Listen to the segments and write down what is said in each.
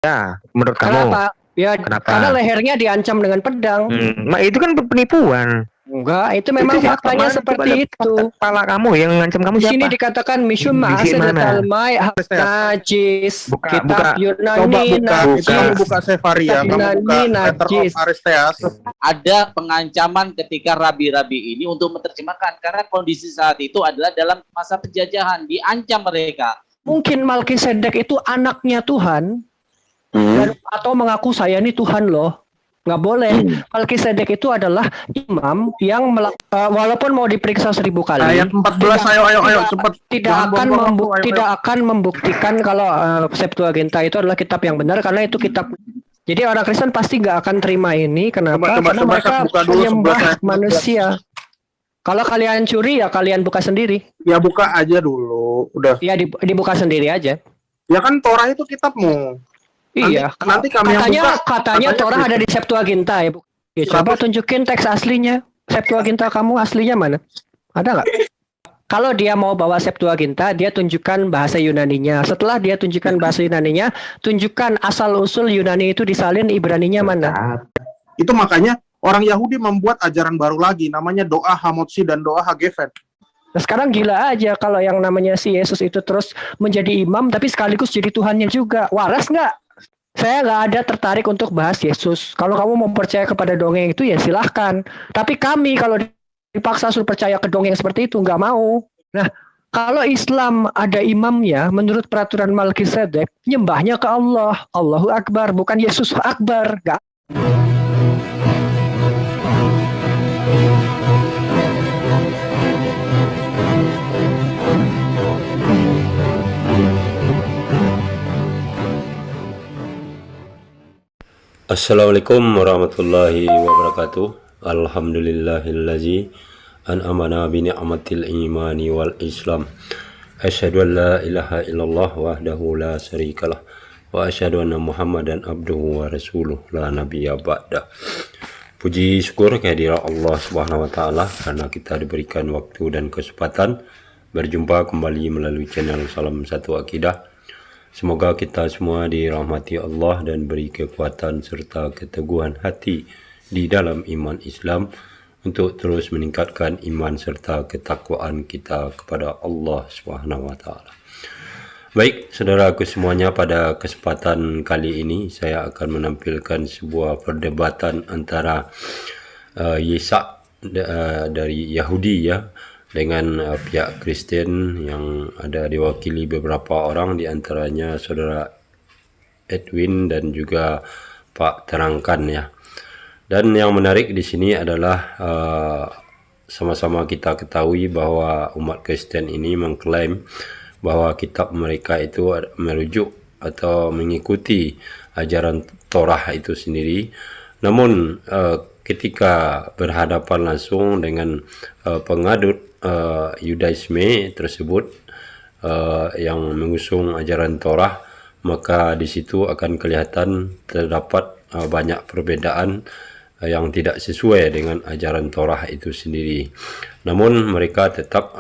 Ya, menurut kamu Kenapa? Ya, kenapa? karena lehernya diancam dengan pedang. Nah itu kan penipuan. Enggak, itu memang Itu faktanya mana? Coba seperti lihat fakta itu. kepala kamu yang ngancam kamu Di sini siapa? dikatakan Di Mishum mana? Ma'asidatal Mai najis. Buka, Kitab Coba Yunani buka, itu kamu najis. buka Sefaria, Kitab kamu buka Yunani Letter of najis. Aristeas. Ada pengancaman ketika rabi-rabi ini untuk menerjemahkan karena kondisi saat itu adalah dalam masa penjajahan, diancam mereka. Mungkin Melkisedek itu anaknya Tuhan dan, atau mengaku saya ini Tuhan loh. Nggak boleh. Melkisedek itu adalah imam yang walaupun mau diperiksa 1000 kali. Ayat 14, ayo cepat. Tidak akan membuktikan kalau Septuaginta itu adalah kitab yang benar karena itu kitab. Jadi orang Kristen pasti nggak akan terima ini. Kenapa? Karena mereka menyembah manusia. Kalau kalian curi ya kalian buka sendiri. Ya buka aja dulu, udah. Ya dibuka sendiri aja. Ya kan Torah itu kitabmu. Iya. Nanti kami katanya Torah ada di Septuaginta ya, Bu. Ya, coba tunjukin teks aslinya. Septuaginta kamu aslinya mana? Ada nggak? Kalau dia mau bawa Septuaginta, dia tunjukkan bahasa Yunaninya. Setelah dia tunjukkan bahasa Yunaninya, tunjukkan asal-usul Yunani itu disalin Ibraninya mana. Itu makanya orang Yahudi membuat ajaran baru lagi, namanya doa Hamotzi dan doa Hagefen. Nah, sekarang gila aja kalau yang namanya si Yesus itu terus menjadi imam, tapi sekaligus jadi Tuhannya juga. Waras nggak? Saya nggak ada tertarik untuk bahas Yesus. Kalau kamu mau percaya kepada dongeng itu ya silahkan. Tapi kami kalau dipaksa suruh percaya ke dongeng seperti itu nggak mau. Nah, kalau Islam ada imamnya, menurut peraturan Melkisedek, nyembahnya ke Allah. Allahu Akbar, bukan Yesus Akbar. Nggak. Assalamualaikum warahmatullahi wabarakatuh. Alhamdulillahillazi an'amana bi ni'matil imani wal islam. Asyhadu an la ilaha illallah wahdahu la syarikalah wa asyhadu anna Muhammadan abduhu wa rasuluh la nabiyya ba'da. Puji syukur kehadirat Allah Subhanahu wa taala karena kita diberikan waktu dan kesempatan berjumpa kembali melalui channel Salam Satu Akidah. Semoga kita semua dirahmati Allah dan beri kekuatan serta keteguhan hati di dalam iman Islam untuk terus meningkatkan iman serta ketakwaan kita kepada Allah Subhanahu wa taala. Baik, saudaraku semuanya, pada kesempatan kali ini saya akan menampilkan sebuah perdebatan antara Yesak dari Yahudi ya dengan pihak Kristen yang ada diwakili beberapa orang, di antaranya saudara Edwin dan juga Pak Terangkan ya. Dan yang menarik di sini adalah sama-sama kita ketahui bahwa umat Kristen ini mengklaim bahwa kitab mereka itu merujuk atau mengikuti ajaran Torah itu sendiri. Namun ketika berhadapan langsung dengan pengadut Yudaisme tersebut yang mengusung ajaran Torah, maka di situ akan kelihatan terdapat banyak perbedaan yang tidak sesuai dengan ajaran Torah itu sendiri. Namun mereka tetap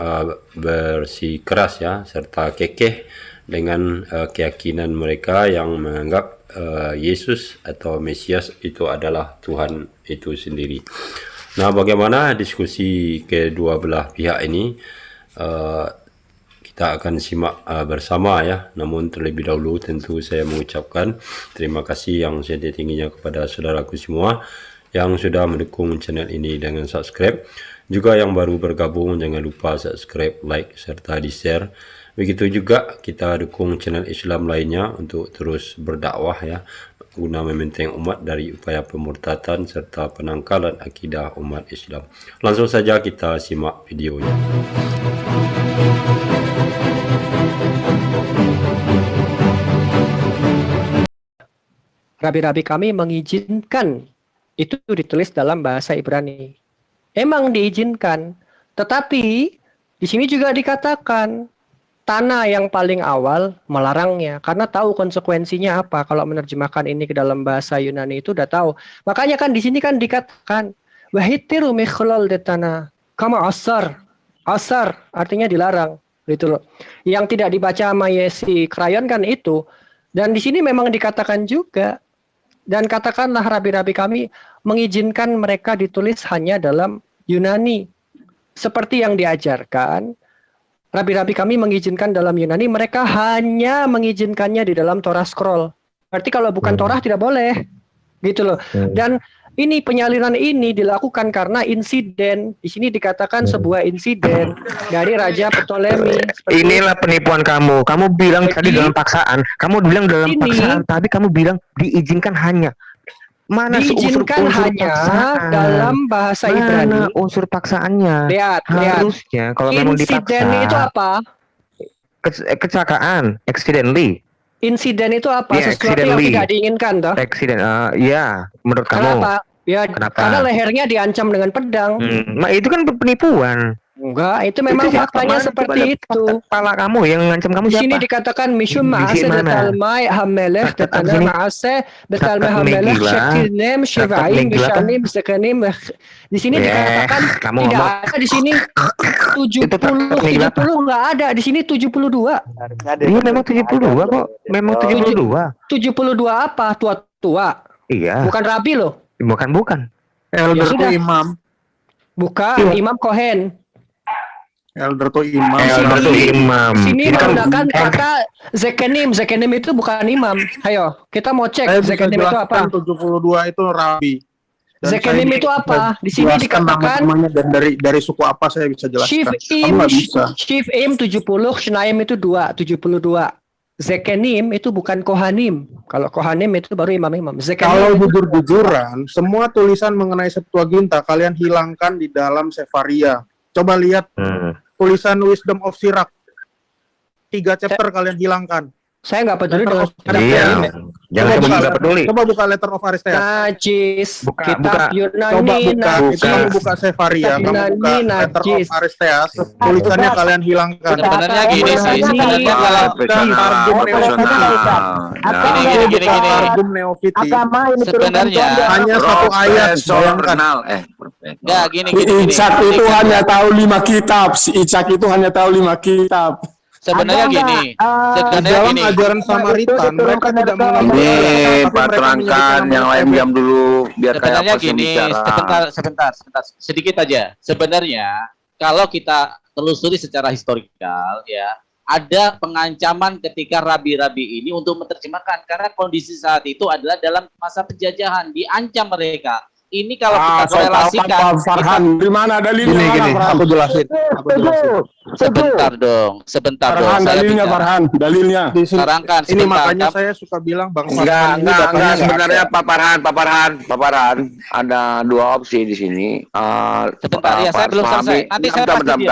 bersikeras ya serta kekeh dengan keyakinan mereka yang menganggap Yesus atau Mesias itu adalah Tuhan itu sendiri. Nah, bagaimana diskusi kedua belah pihak ini? Kita akan simak bersama ya. Namun terlebih dahulu tentu saya mengucapkan terima kasih yang setiap-tingginya kepada saudaraku semua yang sudah mendukung channel ini dengan subscribe. Juga yang baru bergabung, jangan lupa subscribe, like, serta di-share. Begitu juga kita dukung channel Islam lainnya untuk terus berdakwah ya, guna membenteng umat dari upaya pemurtatan serta penangkalan akidah umat Islam. Langsung saja kita simak videonya. Rabi-rabi kami mengizinkan itu ditulis dalam bahasa Ibrani. Emang diizinkan, tetapi di sini juga dikatakan Tanah yang paling awal melarangnya karena tahu konsekuensinya apa. Kalau menerjemahkan ini ke dalam bahasa Yunani itu udah tahu. Makanya kan di sini kan dikatakan wahitiru mikhlal de tanah kama asar. Asar artinya dilarang gitu loh. Yang tidak dibaca sama Yesi Krayon kan itu Dan di sini memang dikatakan juga, dan katakanlah rabi-rabi kami mengizinkan mereka ditulis hanya dalam Yunani. Seperti yang diajarkan, rabi-rabi kami mengizinkan dalam Yunani, mereka hanya mengizinkannya di dalam Torah scroll. Berarti kalau bukan Torah tidak boleh. Gitu loh. Dan ini penyaliran ini dilakukan karena insiden. Di sini dikatakan sebuah insiden dari Raja Ptolemy. Inilah penipuan kamu. Kamu bilang tadi dalam paksaan. Kamu bilang dalam Ini- paksaan, tapi kamu bilang diizinkan hanya. Mana diizinkan hanya dalam bahasa Ibrani. Mana unsur paksaannya? Lihat. Harusnya kalau memang dipaksa. Insiden itu apa? Kecelakaan, accidentally. Insiden itu apa? Yeah, Sesuatu yang accidentally. tidak diinginkan, toh? Accident, ya, menurut kamu. Kenapa? Ya, Kenapa? karena lehernya diancam dengan pedang. Nah, itu kan penipuan. Enggak, itu memang Itu faktanya mana? seperti Coba itu. kepala kamu yang ngancam kamu Di sini siapa? dikatakan Mishum Di Ma'ase mana? Detalmai Hamelech Kata- Detalmai sini. Ma'ase Detalmai Kata Hamelech Megila. Shekinem Shivaim Megila kan? Bishanim Zekanim. Di sini dikatakan kamu tidak ngomong. ada di sini 70 enggak ada di sini 72. Iya memang 72 kok. Memang 72. 72 apa? Tua-tua. Iya. Bukan rabi loh. Bukan. Elder Ya tuh sudah. imam. Bukan Imam Kohen. Elder tuh imam. Elder tuh imam. Sini Ini kan menggunakan kata Zekenim. Zekenim itu bukan imam. Ayo, kita mau cek Saya bisa Zekenim itu apa. jelaskan 72 itu rabi. Dan Zekenim saya itu bisa apa? Di sini jelaskan dikatakan nama-namanya dan dari suku apa saya bisa Shiv jelaskan. Im, Kamu nggak bisa. Shiv Im 70, Shnaim itu 2, 72. Zekenim itu bukan Kohanim. Kalau Kohanim itu baru imam-imam. Kalau Zekenim itu jujur-jujuran, semua tulisan mengenai Septuaginta kalian hilangkan di dalam Sefaria. Coba lihat tulisan Wisdom of Sirach. 3 chapter kalian hilangkan. saya nggak peduli dengan Iya. Jangan Coba kamu buka. nggak peduli. Coba buka Letter of Aristeas. najis, Buka. kitab Yunani, Coba buka. Itu kamu najis. buka Sefaria, kamu Yunani, buka Letter najis. of Aristeas. Tulisannya kalian hilangkan. Sebenarnya gini sih, sebenarnya kalau gini. Targum Neofiti. Sebenarnya Hanya satu ayat. Bayangkan. enggak gini. Ishak itu hanya tahu 5 kitab. Si Ishak itu hanya tahu 5 kitab. Sebenarnya gini. Sebenarnya Dalam gini. ajaran Samaritan mereka tidak mengenal Ini Tuhan, tapi Pak mereka terangkan menyebutkan yang nama lain Tuhan. diam dulu biar kayak Sebenarnya apa sih gini, bicara. sebentar, sedikit aja. Sebenarnya kalau kita telusuri secara historikal ya, ada pengancaman ketika rabi-rabi ini untuk menerjemahkan karena kondisi saat itu adalah dalam masa penjajahan, diancam mereka. Ini kalau kita korelasikan, Pak Farhan, di mana dalilnya? Gini, Farhan? aku jelasin. sebentar dong. Farhan, Saya dalilnya bicara. Farhan, dalilnya. Di sini- Terangkan Ini sebentar. makanya saya suka bilang Bang Enggak, Farhan ini datanya enggak. nggak Sebenarnya ada. paparan. Ada 2 opsi di sini. Sebentar, ya, saya Pak belum Suami- selesai. Nanti saya pasti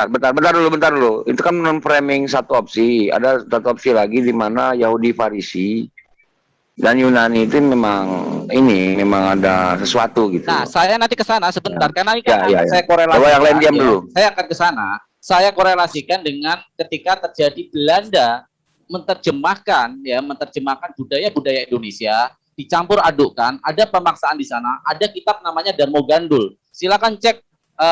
bentar dulu. Itu kan framing satu opsi. Ada satu opsi lagi di mana Yahudi Farisi dan Yunani itu memang ada sesuatu gitu. Nah, saya nanti ke sana sebentar karena ini kan Ya. saya korelasikan. Coba yang lain diam dulu. Saya akan ke sana. Saya korelasikan dengan ketika terjadi Belanda menerjemahkan budaya-budaya Indonesia, dicampur adukkan, ada pemaksaan di sana, ada kitab namanya Darmo Gandul. Silakan cek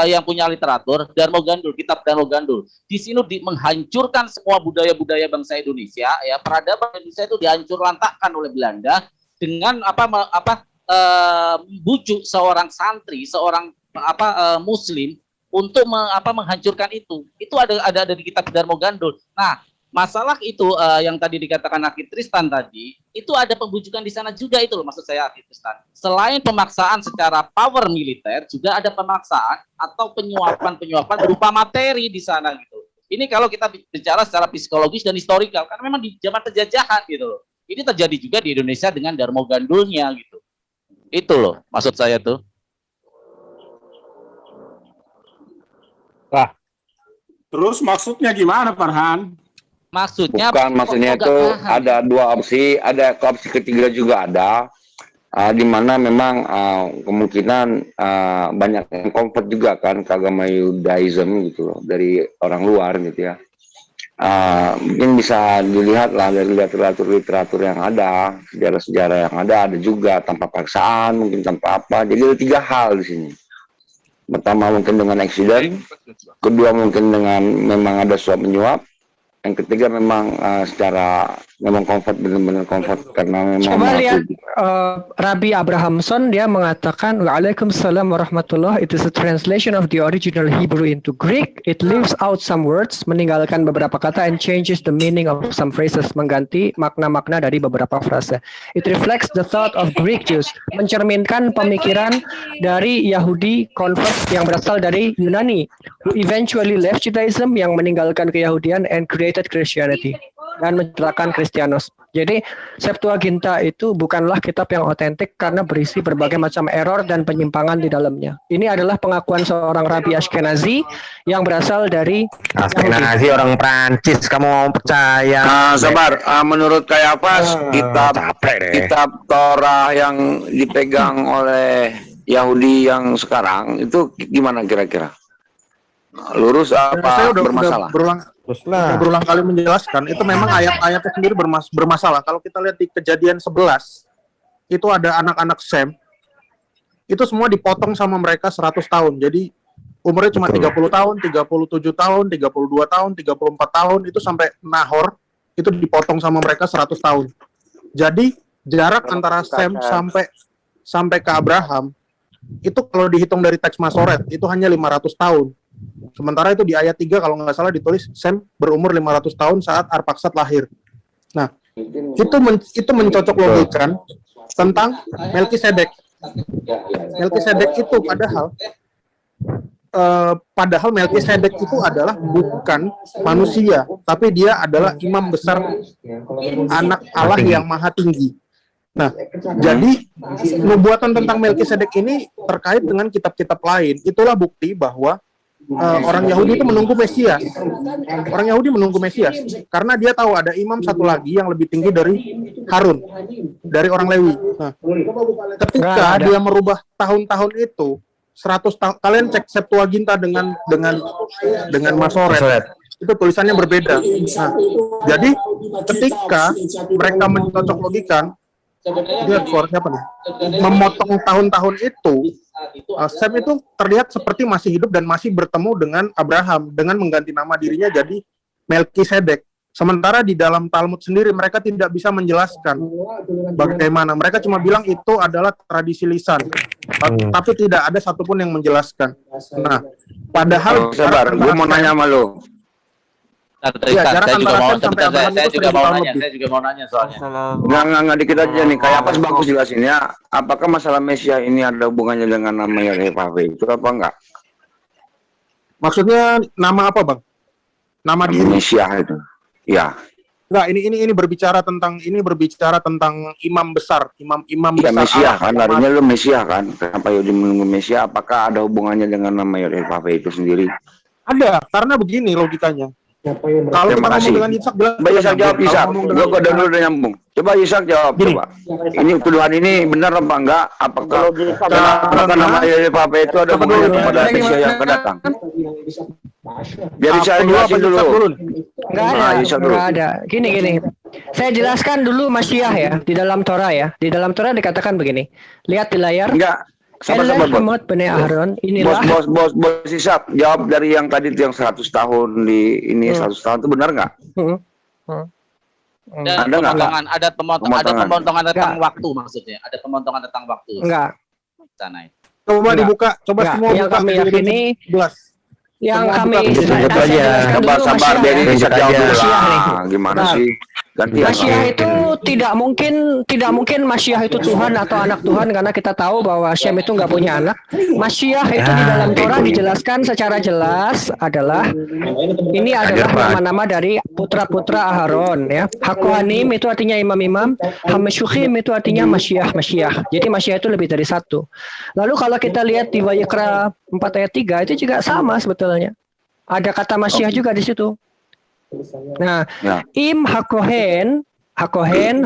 yang punya literatur Darmo Gandul, kitab Darmo Gandul. Di sini menghancurkan semua budaya-budaya bangsa Indonesia, ya peradaban Indonesia itu dihancur lantakkan oleh Belanda dengan bujuk seorang santri, seorang muslim untuk menghancurkan itu. Itu ada di kitab Darmo Gandul. Nah, masalah itu yang tadi dikatakan Akhi Tristan tadi, itu ada pembujukan di sana juga itu loh maksud saya Akhi Tristan. Selain pemaksaan secara power militer, juga ada pemaksaan atau penyuapan berupa materi di sana gitu. Ini kalau kita bicara secara psikologis dan historikal, karena memang di zaman penjajahan gitu loh. Ini terjadi juga di Indonesia dengan Darmo Gandulnya gitu. Itu loh maksud saya tuh. Terus maksudnya gimana, Farhan? Maksudnya Maksudnya kok itu nggak paham? ada 2 opsi, ada opsi ketiga juga ada, di mana memang kemungkinan banyak yang convert juga kan ke agama Judaism gitu loh, dari orang luar gitu ya. Mungkin bisa dilihat lah dari literatur yang ada, sejarah-sejarah yang ada juga tanpa paksaan, mungkin tanpa apa. Jadi ada 3 hal di sini. Pertama mungkin dengan accident, kedua mungkin dengan memang ada suap menyuap, yang ketiga memang secara memang comfort, benar-benar comfort karena memang Coba lihat Rabbi Abrahamson, dia mengatakan Waalaikumsalam warahmatullah, it is a translation of the original Hebrew into Greek. It leaves out some words, meninggalkan beberapa kata, and changes the meaning of some phrases, mengganti makna-makna dari beberapa frase. It reflects the thought of Greek Jews, mencerminkan pemikiran dari Yahudi convert yang berasal dari Yunani, who eventually left Judaism, yang meninggalkan keyahudian and created Christianity, dan menciptakan Kristianos. Jadi Septuaginta itu bukanlah kitab yang otentik karena berisi berbagai macam error dan penyimpangan di dalamnya. Ini adalah pengakuan seorang Rabi Ashkenazi yang berasal dari Ashkenazi, orang Prancis. Kamu mau percaya? sabar, menurut Kayafas kitab Torah yang dipegang oleh Yahudi yang sekarang itu gimana kira-kira? Lurus apa Saya udah bermasalah? berulang kali menjelaskan, itu memang ayat-ayatnya sendiri bermasalah. Kalau kita lihat di Kejadian 11, itu ada anak-anak Sem, itu semua dipotong sama mereka 100 tahun. Jadi umurnya cuma 30 tahun, 37 tahun, 32 tahun, 34 tahun, itu sampai Nahor, itu dipotong sama mereka 100 tahun. Jadi jarak antara Sem sampai ke Abraham, itu kalau dihitung dari teks Masoret, itu hanya 500 tahun. Sementara itu di ayat 3 kalau nggak salah ditulis Sem berumur 500 tahun saat Arpaksad lahir. Nah, itu mencocok logikan tentang Melkisedek. Melkisedek itu padahal Melkisedek itu adalah bukan manusia, tapi dia adalah imam besar, anak Allah yang maha tinggi. Nah, jadi nubuatan tentang Melkisedek ini terkait dengan kitab-kitab lain. Itulah bukti bahwa orang Yahudi itu menunggu Mesias. Orang Yahudi menunggu Mesias karena dia tahu ada imam satu lagi yang lebih tinggi dari Harun, dari orang Lewi. Nah, ketika dia merubah tahun-tahun itu 100 tahun, kalian cek Septuaginta dengan Masoret, itu tulisannya berbeda. Nah, jadi ketika mereka mencocok logikan, lihat suaranya apa nih? Memotong tahun-tahun itu, Sem itu terlihat seperti masih hidup dan masih bertemu dengan Abraham dengan mengganti nama dirinya jadi Melkisedek. Sementara di dalam Talmud sendiri mereka tidak bisa menjelaskan bagaimana. Mereka cuma bilang itu adalah tradisi lisan, tapi tidak ada satupun yang menjelaskan. Nah, padahal sabar, gue mau nanya sama lo. Saya juga mau nanya soalnya. Nggak dikit aja nih. Kayak apa bagus jelasin ya. Apakah masalah Mesias ini ada hubungannya dengan nama Yahweh itu apa enggak? Maksudnya nama apa, Bang? Nama diri Mesias itu. Ya. Enggak, ini berbicara tentang imam besar, imam Ya, besar. Mesias kan, artinya lu Mesias kan. Kenapa Yahudi menunggu Mesias? Apakah ada hubungannya dengan nama Yahweh itu sendiri? Ada, karena begini logikanya. Kalau kita ngomong dengan Ishak, coba Ishak jawab, Ishak. Gue dulu udah nyambung. Coba Ishak jawab, coba. Ini tuduhan ini benar apa enggak? Apakah nama Yahweh itu ada hubungannya kepada Mesias yang akan datang? Biar Ishak jelasin dulu. Enggak ada. Gini. Saya jelaskan dulu Masyiah ya, di dalam Torah ya. Di dalam Torah dikatakan begini. Lihat di layar. Enggak. Sabar, Bani Aaron, inilah bos Ishak jawab dari yang tadi yang 100 tahun di ini 100 tahun itu benar nggak? Ada pemotongan tentang waktu maksudnya. Ada pemotongan tentang waktu. Enggak. Sana. Coba dibuka, coba semua yang buka. kami yakini yang kami sabar dari Ishak jawab dulu. Gimana sih? Masyiah itu tidak mungkin Masyiah itu Tuhan atau anak Tuhan, karena kita tahu bahwa Syem itu nggak punya anak. Masyiah itu di dalam Torah dijelaskan secara jelas adalah ini adalah nama-nama dari putra-putra Aharon ya. Hakohanim itu artinya imam-imam, Hamashuchim itu artinya Masyiah. Jadi Masyiah itu lebih dari satu. Lalu kalau kita lihat di Vayikra 4 ayat 3 itu juga sama sebetulnya. Ada kata Masyiah juga di situ. Nah, Im Hakohen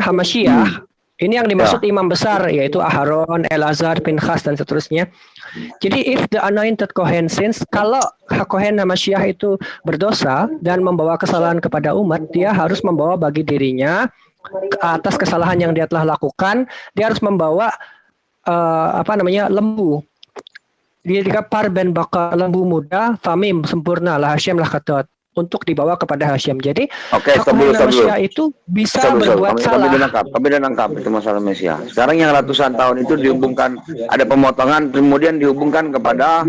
Hamasyiah, ini yang dimaksud imam besar, yaitu Aharon, Elazar, Pinchas, dan seterusnya. Jadi, if the anointed Kohen sins, kalau Hakohen Hamasyiah itu berdosa dan membawa kesalahan kepada umat, dia harus membawa bagi dirinya atas kesalahan yang dia telah lakukan, dia harus membawa lembu. Dia par ben bakar lembu muda, famim sempurna lah Hashem lah katot. untuk dibawa kepada Hashim. Jadi Oke, hak manusia itu bisa berbuat salah. Kami udah nangkap itu masalah Mesia. Sekarang yang ratusan tahun itu dihubungkan, ada pemotongan, kemudian dihubungkan kepada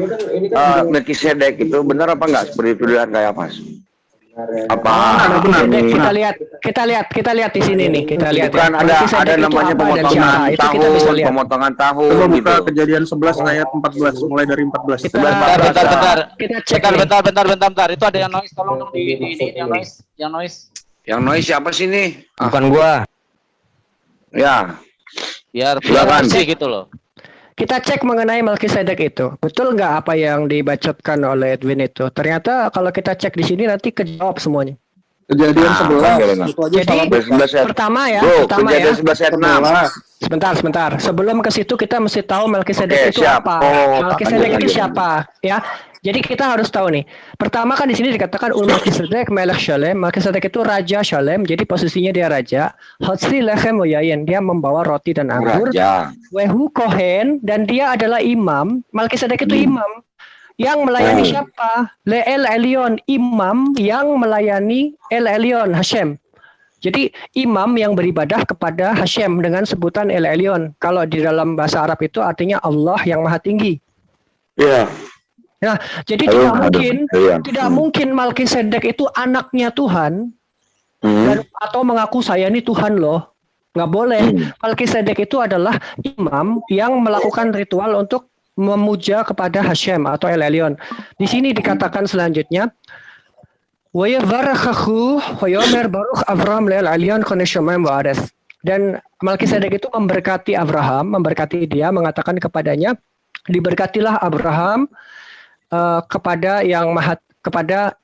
Melkisedek, itu benar apa enggak seperti tuduhan kayak apa? Apa ini? Kita lihat di sini nih, kita lihat. Bukan ada namanya pemotongan tahun, pemotongan tahun Coba gitu. buka Kejadian 11 ayat 14, mulai dari 14. Kita cek. Bentar. Itu ada yang noise, tolong dong yang noise. Yang noise siapa sih ini? Bukan gua. Ya, Biar Silakan. bersih gitu loh. Kita cek mengenai Melkisedek itu. Betul nggak apa yang dibacotkan oleh Edwin itu? Ternyata kalau kita cek di sini nanti kejawab semuanya. Kejadian 11. Itu aja Jadi salah. pertama ya. Kejadian 11 ayat 6. Sebentar. Sebelum ke situ kita mesti tahu Melkisedek Oke, itu siap. apa. Melkisedek itu siapa? Ya. Jadi kita harus tahu nih. Pertama kan di sini dikatakan Melkisedek Melech Shalem. Melkisedek itu raja Shalem. Jadi posisinya dia raja. Hotsi lechem uyayin. Dia membawa roti dan anggur. Raja. Wehu Kohen, dan dia adalah imam. Melkisedek itu imam yang melayani siapa? Le'el Elyon, imam yang melayani El Elyon, Hashem. Jadi imam yang beribadah kepada Hashem dengan sebutan El Elyon. Kalau di dalam bahasa Arab itu artinya Allah yang Maha Tinggi. Iya. Nah, jadi tidak mungkin Melkisedek itu anaknya Tuhan atau mengaku saya ini Tuhan loh. Nggak boleh. Melkisedek itu adalah imam yang melakukan ritual untuk memuja kepada Hashem atau El Elyon. Di sini dikatakan selanjutnya, wa yabarakhu wa yomer baruch Abraham lel Elyon koneshomaim wa'ares. Dan Melkisedek itu memberkati Abraham, memberkati dia, mengatakan kepadanya, diberkatilah Abraham kepada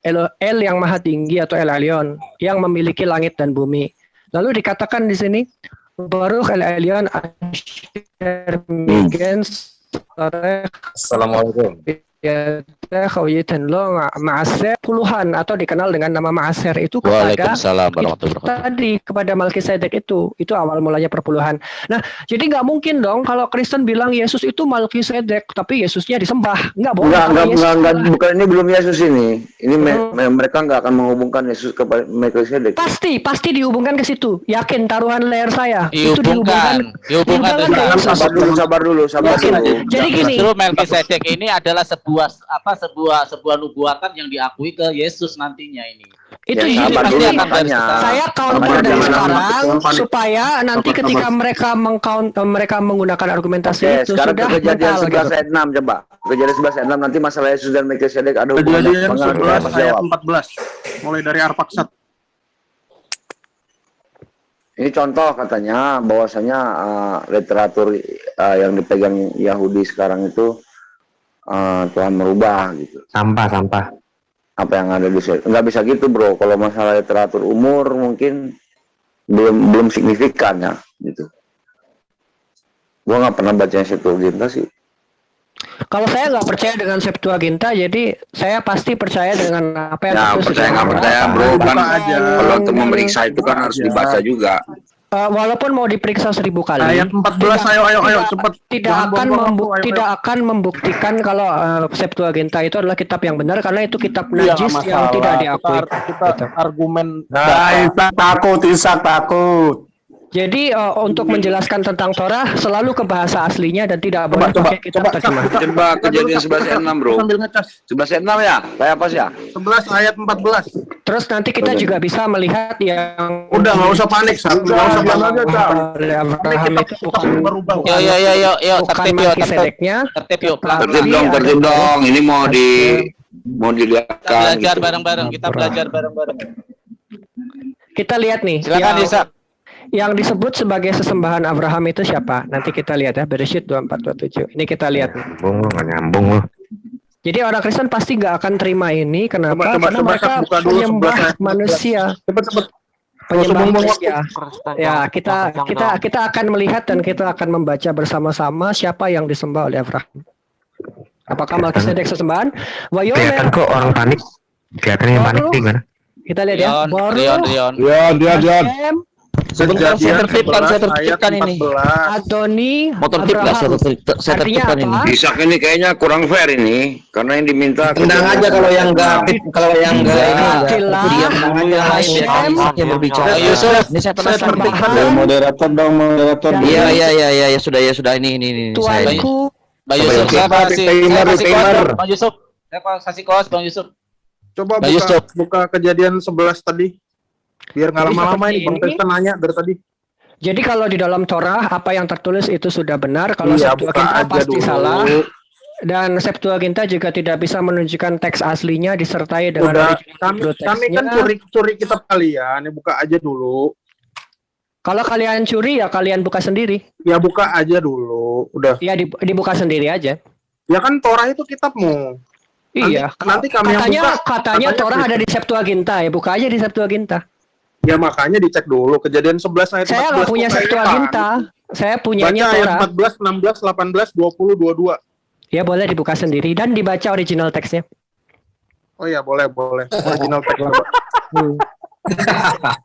El yang Maha Tinggi atau El Elyon yang memiliki langit dan bumi. Lalu dikatakan di sini Baruch El Elyon Asher Migens Assalamualaikum. puluhan atau dikenal dengan nama Maaser itu kepada Waalaikumsalam warahmatullahi wabarakatuh. tadi kepada Melkisedek itu awal mulanya perpuluhan. Nah, jadi nggak mungkin dong kalau Kristen bilang Yesus itu Melkisedek tapi Yesusnya disembah. Nggak boleh. Enggak, bukan ini belum Yesus ini. Ini mereka nggak akan menghubungkan Yesus kepada Melkisedek. Pasti dihubungkan ke situ. Yakin taruhan leher saya. Dihubungkan Sabar dulu. Jadi gini, Justru Melkisedek ini adalah sebuah nubuatan yang diakui ke Yesus nantinya ini. itu Ya, jadi sabar pasti dulu, makanya. saya counter Makanya dari jangan sekarang panik. supaya nanti ketika mereka menggunakan argumentasi Oke, itu sekarang sudah ke Kejadian mental 11 gitu. ayat 6 coba. Kejadian 11 ayat 6 nanti masalah Yesus dan Melkisedek ada hubungan. Kejadian Bang, 11 Mas ayat jawab. 14. Mulai dari Arpaksat. Ini contoh katanya bahwasanya literatur yang dipegang Yahudi sekarang itu Tuhan merubah gitu. Sampah. Apa yang ada di situ nggak bisa gitu bro. Kalau masalah literatur umur mungkin belum signifikan ya gitu. Gua nggak pernah baca Septuaginta sih. Kalau saya nggak percaya dengan Septuaginta, jadi saya pasti percaya dengan apa yang Ya tertulis di percaya nggak dalam percaya Alkitab. bro kan aja. kalau untuk memeriksa itu kan harus dibaca juga. Walaupun mau diperiksa 1000 kali. Ayat 14, ayo cepat. Tidak akan membuktikan kalau Septuaginta itu adalah kitab yang benar karena itu kitab najis yang tidak diakui. Kita argumen. Isak takut. Jadi untuk menjelaskan tentang Torah selalu ke bahasa aslinya dan tidak boleh pakai kitab terjemah. Coba Kejadian 11 ayat 6 bro. Sambil ngecas. 11 ayat 6 ya kayak apa sih ya? 11 ayat 14. Terus nanti kita juga bisa melihat yang Udah nggak usah panik, Sat. Nggak usah panik. Abraham itu bukan Yo, bukan tertib Melkisedeknya. yuk. Tertib dong. Ini mau dilihatkan. Belajar gitu. bareng-bareng, kita belajar bareng-bareng. Kita lihat nih. Silakan Isa. Yang disebut sebagai sesembahan Abraham itu siapa? Nanti kita lihat ya, Bereshit 24-27. Ini kita lihat nih. Nyambung lu. Jadi orang Kristen pasti nggak akan terima ini. Kenapa? Coba, Karena mereka buka dulu penyembah 11 ayat 14. manusia. Cepet. Penyembah Sebelum manusia. Ya, kita akan melihat dan kita akan membaca bersama-sama siapa yang disembah oleh Abraham. Apakah Melkisedek sesembahan? Kelihatan kok orang panik. Kelihatan yang panik gimana? Kita lihat ya. Rion. Dia. Sebentar, saya tertibkan 11 ayat ini. 14. Adoni Motor tip lah, saya Artinya tertibkan ini. apa? Ishak ini kayaknya kurang fair ini, karena yang diminta Tendang aja kalau yang enggak ini Abdillah, Diam dulu yang lain biar Hashem, yang berbicara. Pak Yusuf, Ini saya telah Tambahan, Moderator dong, moderator. Dan- Iya, sudah ini saya. tuanku, Bang Yusuf, saya kasih Timer, kos, timer. Bang Yusuf. Saya kasih kos, Bang Yusuf. Coba Bang Yusuf. buka kejadian 11 tadi. Biar nggak Jadi lama-lama seperti ini Bang ini. Tristan nanya dari tadi. Jadi kalau di dalam Torah apa yang tertulis itu sudah benar, kalau Iya, Septuaginta buka aja pasti dulu. salah. Dan Septuaginta juga tidak bisa menunjukkan teks aslinya disertai dengan Udah, original kami Hebrew kan text-nya. curi kitab kalian, ya buka aja dulu. Kalau kalian curi ya kalian buka sendiri. Ya buka aja dulu. Udah. Ya dibuka sendiri aja. Ya kan Torah itu kitabmu. Iya. Nanti kami yang Katanya buka. katanya Torah ada di Septuaginta ya, buka aja di Septuaginta. Ya makanya dicek dulu kejadian 11 ayat 14. Saya nggak punya buka Septuaginta. Saya punyanya Baca ayat Torah. 14, 16, 18, 20, 22. Ya boleh dibuka sendiri dan dibaca original teksnya. Oh iya, boleh. Original text. Pak.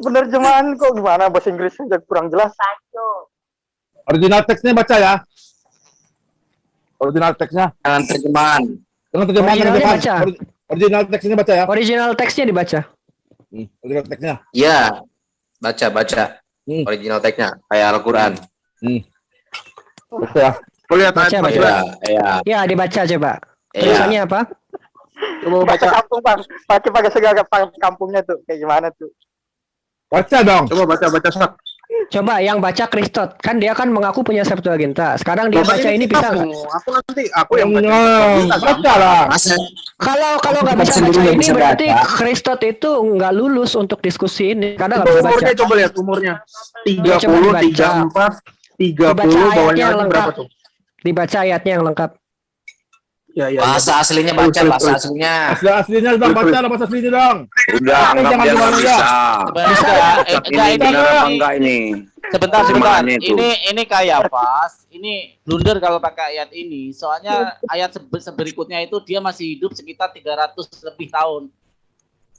Penerjemahan kok gimana bahasa Inggrisnya kurang jelas. Original teksnya baca ya. Original teksnya. Jangan terjemahan. Jangan terjemahan. Originalnya baca. Original teksnya baca ya. Original teksnya dibaca. Original teksnya. Iya, baca. Original teksnya kayak Al-Quran. Baca ya. Boleh lihat Baca, ayat baca. 14. Iya. Ya dibaca coba. Iya. Tulisannya apa? Coba Bahasa baca. kampung Bang, pakai segala kampungnya tuh kayak gimana tuh? Baca dong. Coba baca Sak. Coba yang baca Kristot, kan dia kan mengaku punya Septuaginta. Sekarang dia Bapak baca ini bisa nggak? Aku yang baca. Baca lah. Kalau nggak bisa baca ini berarti Kristot itu nggak lulus untuk diskusi ini karena nggak bisa baca. Umurnya coba lihat umurnya. Coba 30, dibaca. 34, 30, Dibaca bawahnya ayatnya yang lagi lengkap. berapa tuh? Dibaca ayatnya yang lengkap. Ya. Bahasa aslinya baca, bahasa aslinya. Aslinya dong, baca lah bahasa aslinya dong. Udah, anggap jangan dia nggak bilang bisa. Ini benar apa enggak ini? Sebentar. Terjemahannya itu. Ini Kayafas. Ini blunder kalau pakai ayat ini. Soalnya ayat berikutnya itu dia masih hidup sekitar 300 lebih tahun.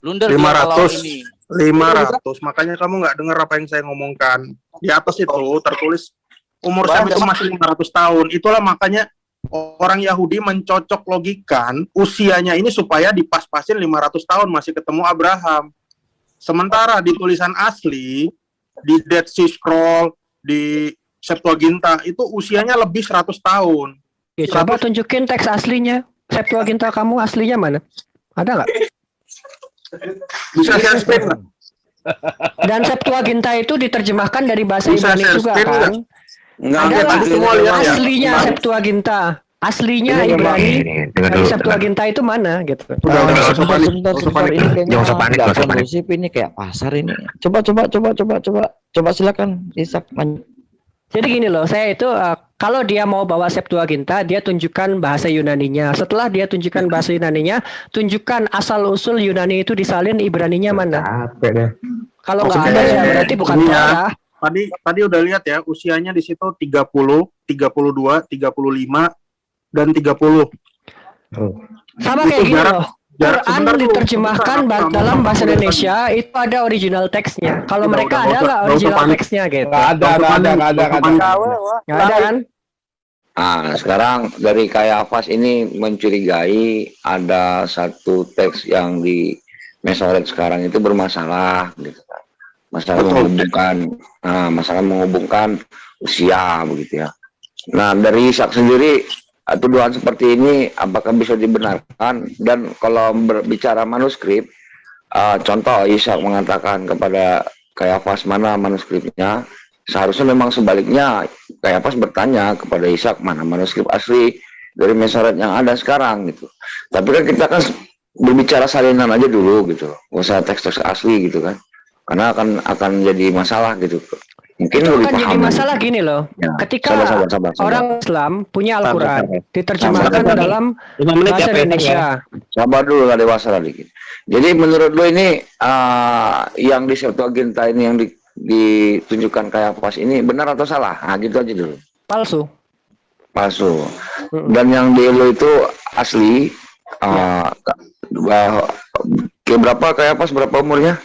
Blunder dia kalau 500. ini. 500. Makanya kamu nggak dengar apa yang saya ngomongkan. Di atas itu tertulis umur Sam itu masih 500 tahun. Itulah makanya orang Yahudi mencocok logikan usianya ini supaya dipas-pasin 500 tahun masih ketemu Abraham. Sementara di tulisan asli, di Dead Sea Scroll, di Septuaginta itu usianya lebih 100 tahun. Ya, coba tunjukin teks aslinya. Septuaginta kamu aslinya mana? Ada nggak? Bisa share screen nggak? Dan Septuaginta itu diterjemahkan dari bahasa Bisa Ibrani share juga screen kan? nggak? Enggak, Ada lah semua lihat ya. aslinya Septuaginta. Aslinya Ini, Ibrani dengar dari dulu. Septuaginta itu mana gitu. Sebentar, ini kayaknya Jangan usah panik, nggak nggak usah panik. kondusif, ini kayak pasar ini. Coba silakan Ishak lanjut. Jadi gini loh, saya itu kalau dia mau bawa Septuaginta, dia tunjukkan bahasa Yunaninya. Setelah dia tunjukkan bahasa Yunaninya, tunjukkan asal usul Yunani itu disalin Ibraninya mana. Capek deh. Kalau nggak Maksudnya, ada ya berarti bukan iya. Torah. Tadi udah lihat ya usianya di situ 30, 32, 35 dan 30. Sama Itu kayak gini jarak- loh. jarak Quran sebentar tuh. diterjemahkan Sebentar, dalam kamu- bahasa kamu- Indonesia itu ada original teksnya. Kalau Udah, mereka udah, ada nggak nggak usah original panik. teksnya gitu? Nggak ada. Nggak ada kan? Nah, sekarang dari Kayafas ini mencurigai ada satu teks yang di Mesoret sekarang itu bermasalah gitu kan. Masalah menghubungkan usia begitu ya. Nah, dari Ishak sendiri tuduhan seperti ini apakah bisa dibenarkan? Dan kalau berbicara manuskrip, contoh Ishak mengatakan kepada Kayafas mana manuskripnya, seharusnya memang sebaliknya Kayafas bertanya kepada Ishak mana manuskrip asli dari Mesoret yang ada sekarang gitu. Tapi kan kita kan berbicara salinan aja dulu gitu, nggak usah teks-teks asli gitu kan, karena akan jadi masalah gitu. Mungkin Itu lebih kan jadi paham. masalah gini loh. Ya, Ketika sabar. orang Islam punya Al-Quran, Sabar. diterjemahkan dalam 5 menit bahasa ya, Indonesia. Sabar dulu lah, dewasa lah dikit. Jadi menurut lo ini yang di Septuaginta ini yang ditunjukkan Kayafas ini benar atau salah? Nah gitu aja dulu. Palsu. Palsu. Dan yang di lo itu asli. Berapa Kayafas, berapa umurnya?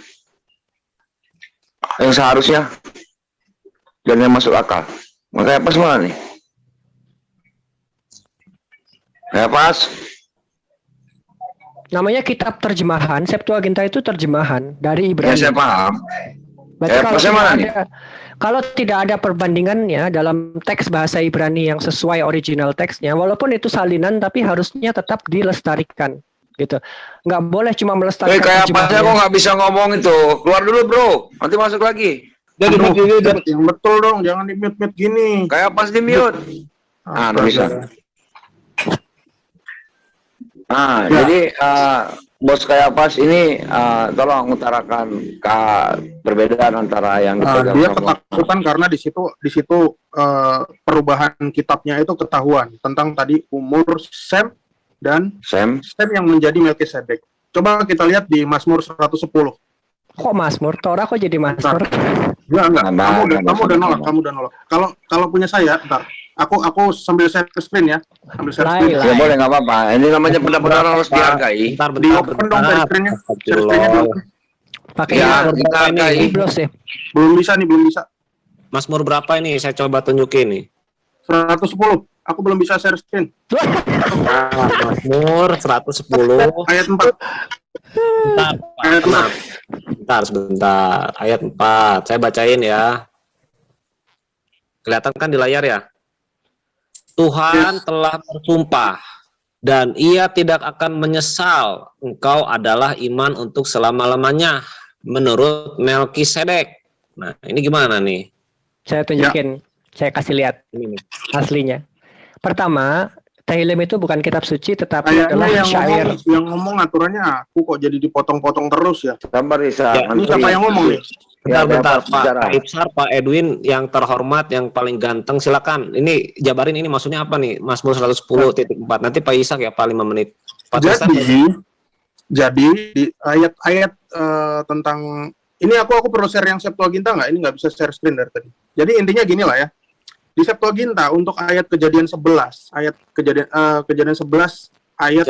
yang seharusnya dan yang masuk akal. Makanya pas mana nih? Ya pas. Namanya kitab terjemahan, Septuaginta itu terjemahan dari Ya Ibrani. saya paham. Berarti kalau pasnya tidak mana nih? kalau tidak ada perbandingannya dalam teks bahasa Ibrani yang sesuai original teksnya, walaupun itu salinan, tapi harusnya tetap dilestarikan, gitu. Nggak boleh cuma melestarikan. Kayak pasnya terjemahannya. kok nggak bisa ngomong itu. Keluar dulu bro, nanti masuk lagi. Jadi yang betul dong, jangan di mute gini. Kayak pas di mute. Ah, nggak bisa. Nah, jadi bos kayak pas ini tolong utarakan perbedaan antara yang dipegang Dia sama ketakutan karena di situ perubahan kitabnya itu ketahuan tentang tadi umur Sem dan Sem yang menjadi Melkisedek. Coba kita lihat di Mazmur 110. Kok Mazmur? Torah kok jadi Mazmur? Enggak. Kamu udah nolak. Kalau punya saya, ntar. Aku sambil share screen ya. Sambil share screen. Ya boleh, nggak apa-apa. Ini namanya pendapat harus dihargai. Di open dong share screen-nya. Share screen-nya dulu. Pakai Ya, kita hargai. ya. Belum bisa. Mazmur berapa ini? Saya coba tunjukin nih. 110. Aku belum bisa share screen. Mazmur 110 Ayat 4. Sebentar. Ayat 4. Saya bacain ya. Kelihatan kan di layar ya? Tuhan telah bersumpah dan ia tidak akan menyesal. Engkau adalah iman untuk selama-lamanya menurut Melkisedek. Nah, ini gimana nih? Saya tunjukin, saya kasih lihat Ini nih. aslinya. Pertama, Tehillim itu bukan kitab suci, tetapi Kayaknya adalah syair. yang ngomong aturannya aku kok jadi dipotong-potong terus ya. Sabar Risa. Ini siapa yang ngomong nih? Bentar, bicara. Pak Ibsar, Pak Edwin yang terhormat, yang paling ganteng, silakan. Ini jabarin ini maksudnya apa nih? Mazmur 110.4. Nanti Pak Ishak ya Pak 5 menit. Pak Tristan, Jadi di ayat-ayat tentang ini aku perlu share yang Septuaginta nggak? Ini nggak bisa share screen dari tadi. Jadi intinya gini lah ya. Di Septuaginta untuk ayat kejadian 11, kejadian 11 ayat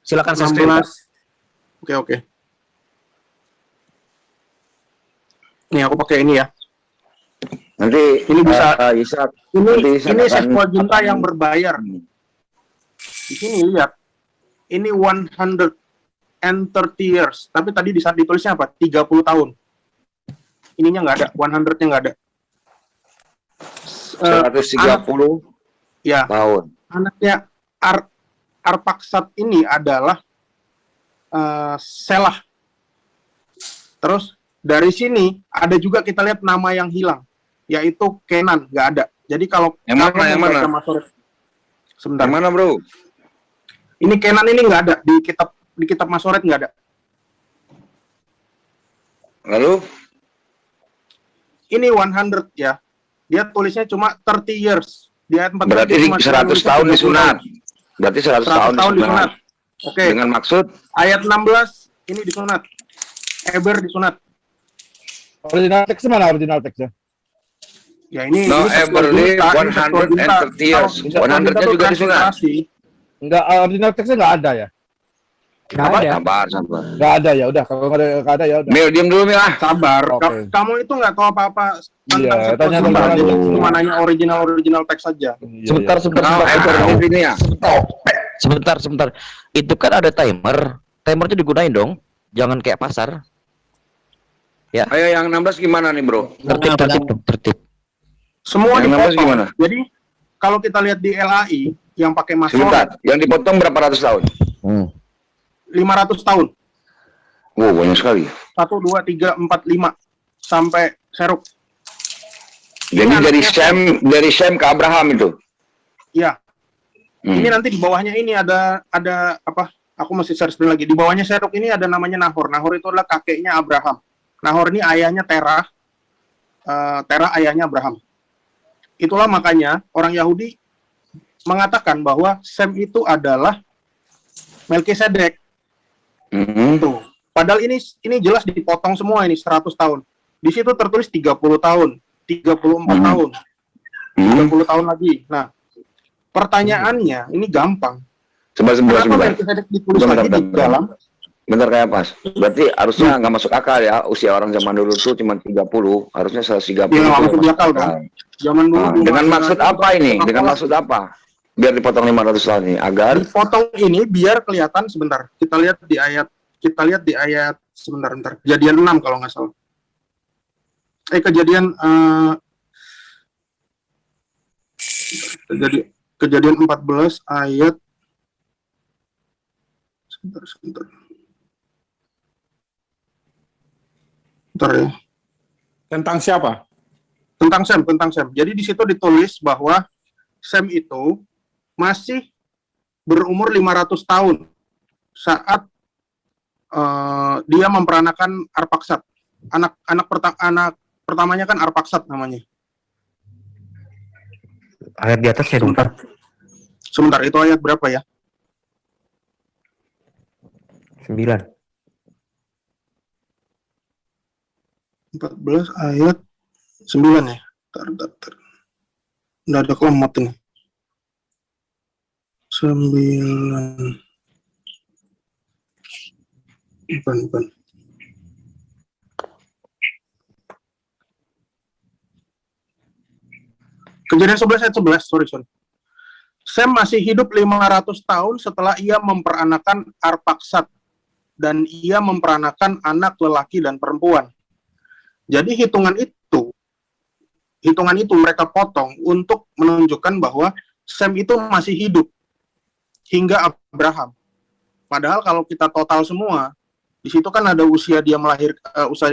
silakan share screen. 16. Oke. Nih aku pakai ini ya. Nanti ini bisa Ishak. ini Septuaginta yang berbayar. Di sini lihat. Ini 130 years. Tapi tadi di saat ditulisnya apa? 30 tahun. Ininya nggak ada. 100-nya nggak ada. 130 tahun. Anaknya Arpaksad ini adalah Selah. Terus dari sini ada juga kita lihat nama yang hilang, yaitu Kenan, nggak ada. Jadi kalau yang mana? Sebentar. Yang mana bro? Ini Kenan ini nggak ada di kitab Masoret, nggak ada. Lalu? Ini 100 ya. Dia tulisnya cuma 30 years. Di ayat 4 berarti 100 tahun disunat. Berarti 100 tahun disunat. Oke. Dengan maksud? Ayat 16 ini disunat. Eber disunat. Original teksnya mana original teksnya? Ya ini No ever live 130 years. 100-nya juga disunat. Enggak, original teksnya nggak ada ya? Nggak ada. Sabar. Nggak ada ya udah. Kalau nggak ada ya udah. Mil, diam dulu Mil. Sabar. Oke. Kamu itu nggak tahu apa-apa tentang Iya, tanya cuma nanya original teks saja. Sebentar. Sebentar. Itu kan ada timer. Timer itu digunain dong. Jangan kayak pasar. Ya. Ayo yang 16 gimana nih bro? Tertib. Semua yang 16 dipotong. gimana? Jadi kalau kita lihat di LAI yang pakai Sebentar, Masoret, yang dipotong berapa ratus tahun? 500 tahun. Wow, banyak sekali. 1, 2, 3, 4, 5 sampai Seruk. Jadi dari Sem ke Abraham itu. Iya. Ini nanti di bawahnya ini ada apa? Aku masih share screen lagi. Di bawahnya Seruk ini ada namanya Nahor. Nahor itu adalah kakeknya Abraham. Nahor ini ayahnya Terah. Terah ayahnya Abraham. Itulah makanya orang Yahudi mengatakan bahwa Sem itu adalah Melkisedek. Tuh. Padahal ini jelas dipotong semua ini 100 tahun. Di situ tertulis 30 tahun, 34 tahun, 30 tahun lagi. Nah, pertanyaannya ini gampang. Sebentar. Melkisedek ditulis lagi di dalam Bentar kayak pas. Berarti harusnya nggak masuk akal ya. Usia orang zaman dulu tuh cuma 30, harusnya 130. Iya, nggak masuk akal kan. Zaman dulu. Dengan maksud apa ini? Dengan maksud apa? Biar dipotong 500 tahun ini agar dipotong ini biar kelihatan sebentar. Kita lihat di ayat sebentar. Kejadian 6 kalau nggak salah. Kejadian 14 ayat sebentar. Bentar ya. Tentang siapa? Tentang Sem. Jadi di situ ditulis bahwa Sem itu masih berumur 500 tahun saat dia memperanakan Arpaksad. Anak pertamanya kan Arpaksad namanya. Ayat di atas ya, Sebentar, itu ayat berapa ya? 9. 14 ayat 9 ya. Tar. Nggak ada kelemat ini. 9. Bukan. Kejadian 11 ayat 11, sorry. Sem masih hidup 500 tahun setelah ia memperanakan Arpaksad dan ia memperanakan anak lelaki dan perempuan. Jadi hitungan itu mereka potong untuk menunjukkan bahwa Sem itu masih hidup hingga Abraham. Padahal kalau kita total semua, di situ kan ada usia dia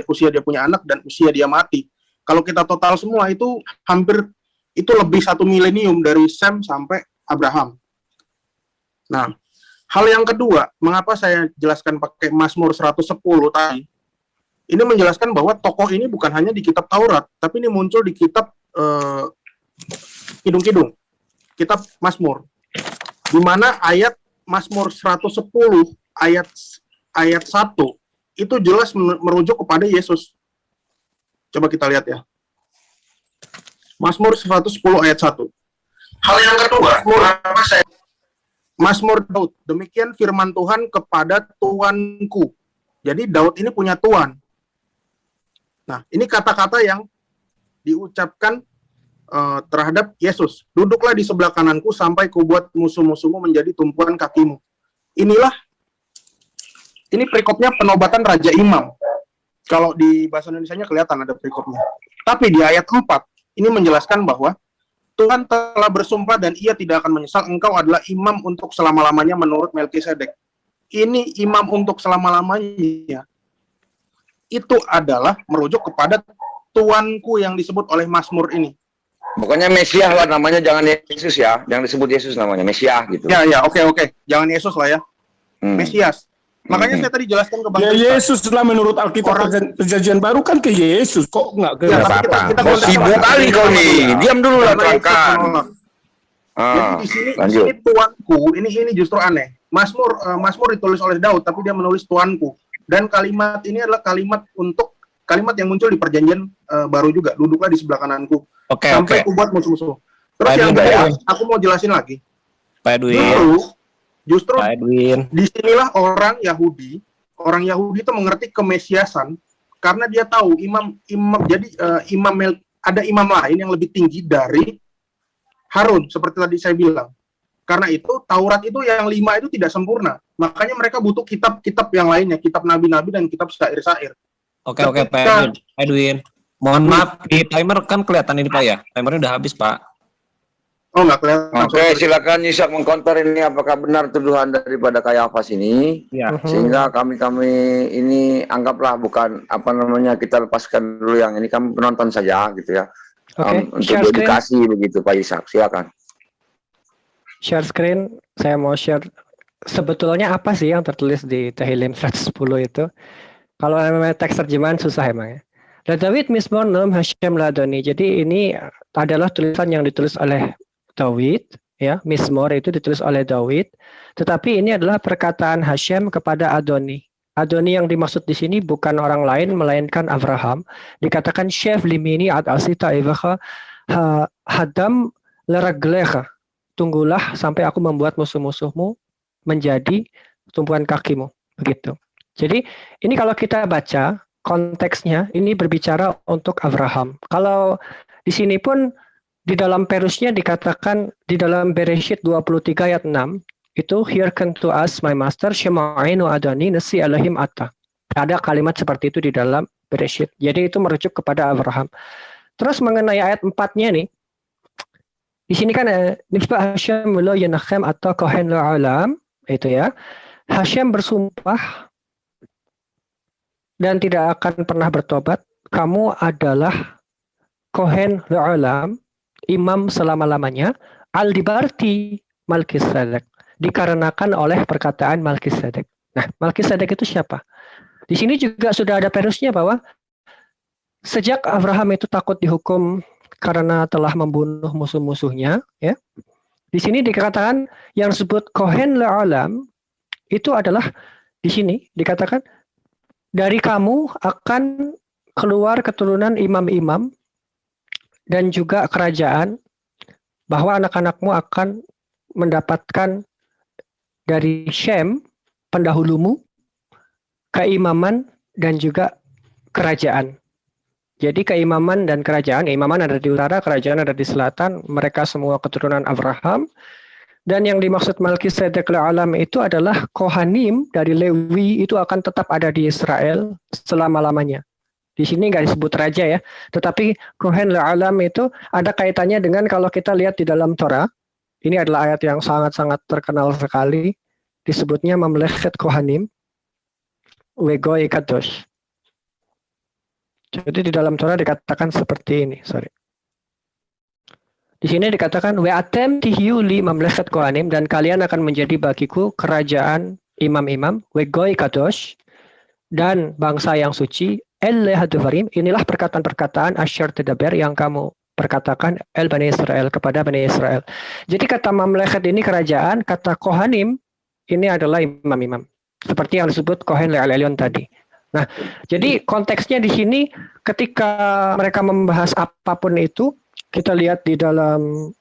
usia dia punya anak dan usia dia mati. Kalau kita total semua itu itu lebih 1 milenium dari Sem sampai Abraham. Nah, hal yang kedua, mengapa saya jelaskan pakai Mazmur 110 tadi? Ini menjelaskan bahwa tokoh ini bukan hanya di kitab Taurat, tapi ini muncul di kitab Kidung-Kidung, kitab Mazmur, di mana ayat Mazmur 110 ayat 1 itu jelas merujuk kepada Yesus. Coba kita lihat ya. Mazmur 110 ayat 1. Hal yang kedua, Mazmur Daud. Demikian firman Tuhan kepada Tuanku. Jadi Daud ini punya Tuan. Nah, ini kata-kata yang diucapkan terhadap Yesus. Duduklah di sebelah kananku sampai kubuat musuh-musuhmu menjadi tumpuan kakimu. Ini perikopnya penobatan Raja Imam. Kalau di bahasa Indonesianya kelihatan ada perikopnya. Tapi di ayat 4, ini menjelaskan bahwa Tuhan telah bersumpah dan ia tidak akan menyesal. Engkau adalah imam untuk selama-lamanya menurut Melkisedek. Ini imam untuk selama-lamanya. Itu adalah merujuk kepada Tuanku yang disebut oleh Mazmur ini. pokoknya Mesias lah namanya, jangan Yesus ya. Jangan disebut Yesus namanya, Mesias gitu. Ya, oke. Jangan Yesus lah ya. Mesias. Makanya saya tadi jelaskan ke Bang. Ya Yesus lah menurut Alkitab Perjanjian Baru kan ke Yesus, kok nggak ke apa-apa. Sibuk kali kau nih. Diam dulu lah terangkan. Jadi di sini Tuanku, ini justru aneh. Mazmur ditulis oleh Daud, tapi dia menulis Tuanku. Dan kalimat ini adalah kalimat yang muncul di Perjanjian Baru juga. Duduklah di sebelah kananku. Sampai kubuat musuh-musuh. Terus yang kedua, aku mau jelasin lagi. Pak Edwin. Justru disinilah orang Yahudi itu mengerti kemesiasan karena dia tahu ada imam lain yang lebih tinggi dari Harun, seperti tadi saya bilang. Karena itu Taurat itu yang 5 itu tidak sempurna. Makanya mereka butuh kitab-kitab yang lainnya, kitab nabi-nabi dan kitab syair-syair. Oke, Pak Edwin. Mohon maaf, di timer kan kelihatan ini Pak ya. Timernya udah habis Pak. Oh, nggak kelihatan. Oke, silakan Ishak mengkonter ini apakah benar tuduhan daripada Kayafas ini. Ya. Sehingga kami ini anggaplah bukan kita lepaskan dulu yang ini, kami penonton saja gitu ya. Untuk edukasi begitu Pak Ishak, silakan. Share screen, saya mau share sebetulnya apa sih yang tertulis di Tehillim 110 itu. Kalau namanya teks terjemahan susah emang ya. David Mizmor Nom Hashem Ladoni. Jadi ini adalah tulisan yang ditulis oleh Daud, ya, Mizmor itu ditulis oleh Daud, tetapi ini adalah perkataan Hashem kepada Adoni. Adoni yang dimaksud di sini bukan orang lain melainkan Abraham. Dikatakan Shev limini ad asita ivacha hadam leraglecha. Tunggulah sampai aku membuat musuh-musuhmu menjadi tumpuan kakimu. Begitu. Jadi ini kalau kita baca konteksnya ini berbicara untuk Abraham. Kalau di sini pun di dalam perusnya dikatakan di dalam Bereshit 23 ayat 6 itu hearken to us my master Shema'inu adani nasi alahim atta. Ada kalimat seperti itu di dalam Bereshit. Jadi itu merujuk kepada Abraham. Terus mengenai ayat 4-nya nih. Di sini kan nisbah Hashem lo yanachem atau kohen lo alam itu ya. Hashem bersumpah dan tidak akan pernah bertobat. Kamu adalah kohen lo alam, imam selama-lamanya. Al-dibarti Malkisedek. Dikarenakan oleh perkataan Malkisedek. Nah, Malkisedek itu siapa? Di sini juga sudah ada perusnya bahwa sejak Abraham itu takut dihukum karena telah membunuh musuh-musuhnya, ya. Di sini dikatakan yang disebut kohen le'alam itu adalah di sini dikatakan dari kamu akan keluar keturunan imam-imam dan juga kerajaan, bahwa anak-anakmu akan mendapatkan dari Shem pendahulumu keimaman dan juga kerajaan. Jadi keimaman dan kerajaan, keimaman ada di utara, kerajaan ada di selatan, mereka semua keturunan Abraham. Dan yang dimaksud Malkisedek le'alam itu adalah Kohanim dari Lewi itu akan tetap ada di Israel selama-lamanya. Di sini nggak disebut raja ya, tetapi Kohen le'alam itu ada kaitannya dengan kalau kita lihat di dalam Torah. Ini adalah ayat yang sangat-sangat terkenal sekali, disebutnya Mamlechet Kohanim, Wegoy Kadosh. Jadi di dalam Torah dikatakan seperti ini, Di sini dikatakan We'atem tihyuli mamlechet kohanim, dan kalian akan menjadi bagiku kerajaan imam-imam, Wegoy Kadosh, dan bangsa yang suci, El Lehadvarim. Inilah perkataan-perkataan Asher Tedaber yang kamu perkatakan El Bani Israel kepada Bani Israel. Jadi kata mamlechet ini kerajaan, kata kohanim ini adalah imam-imam. Seperti yang disebut Kohen Le'al-Elyon tadi. Nah, jadi konteksnya di sini ketika mereka membahas apapun itu, kita lihat di dalam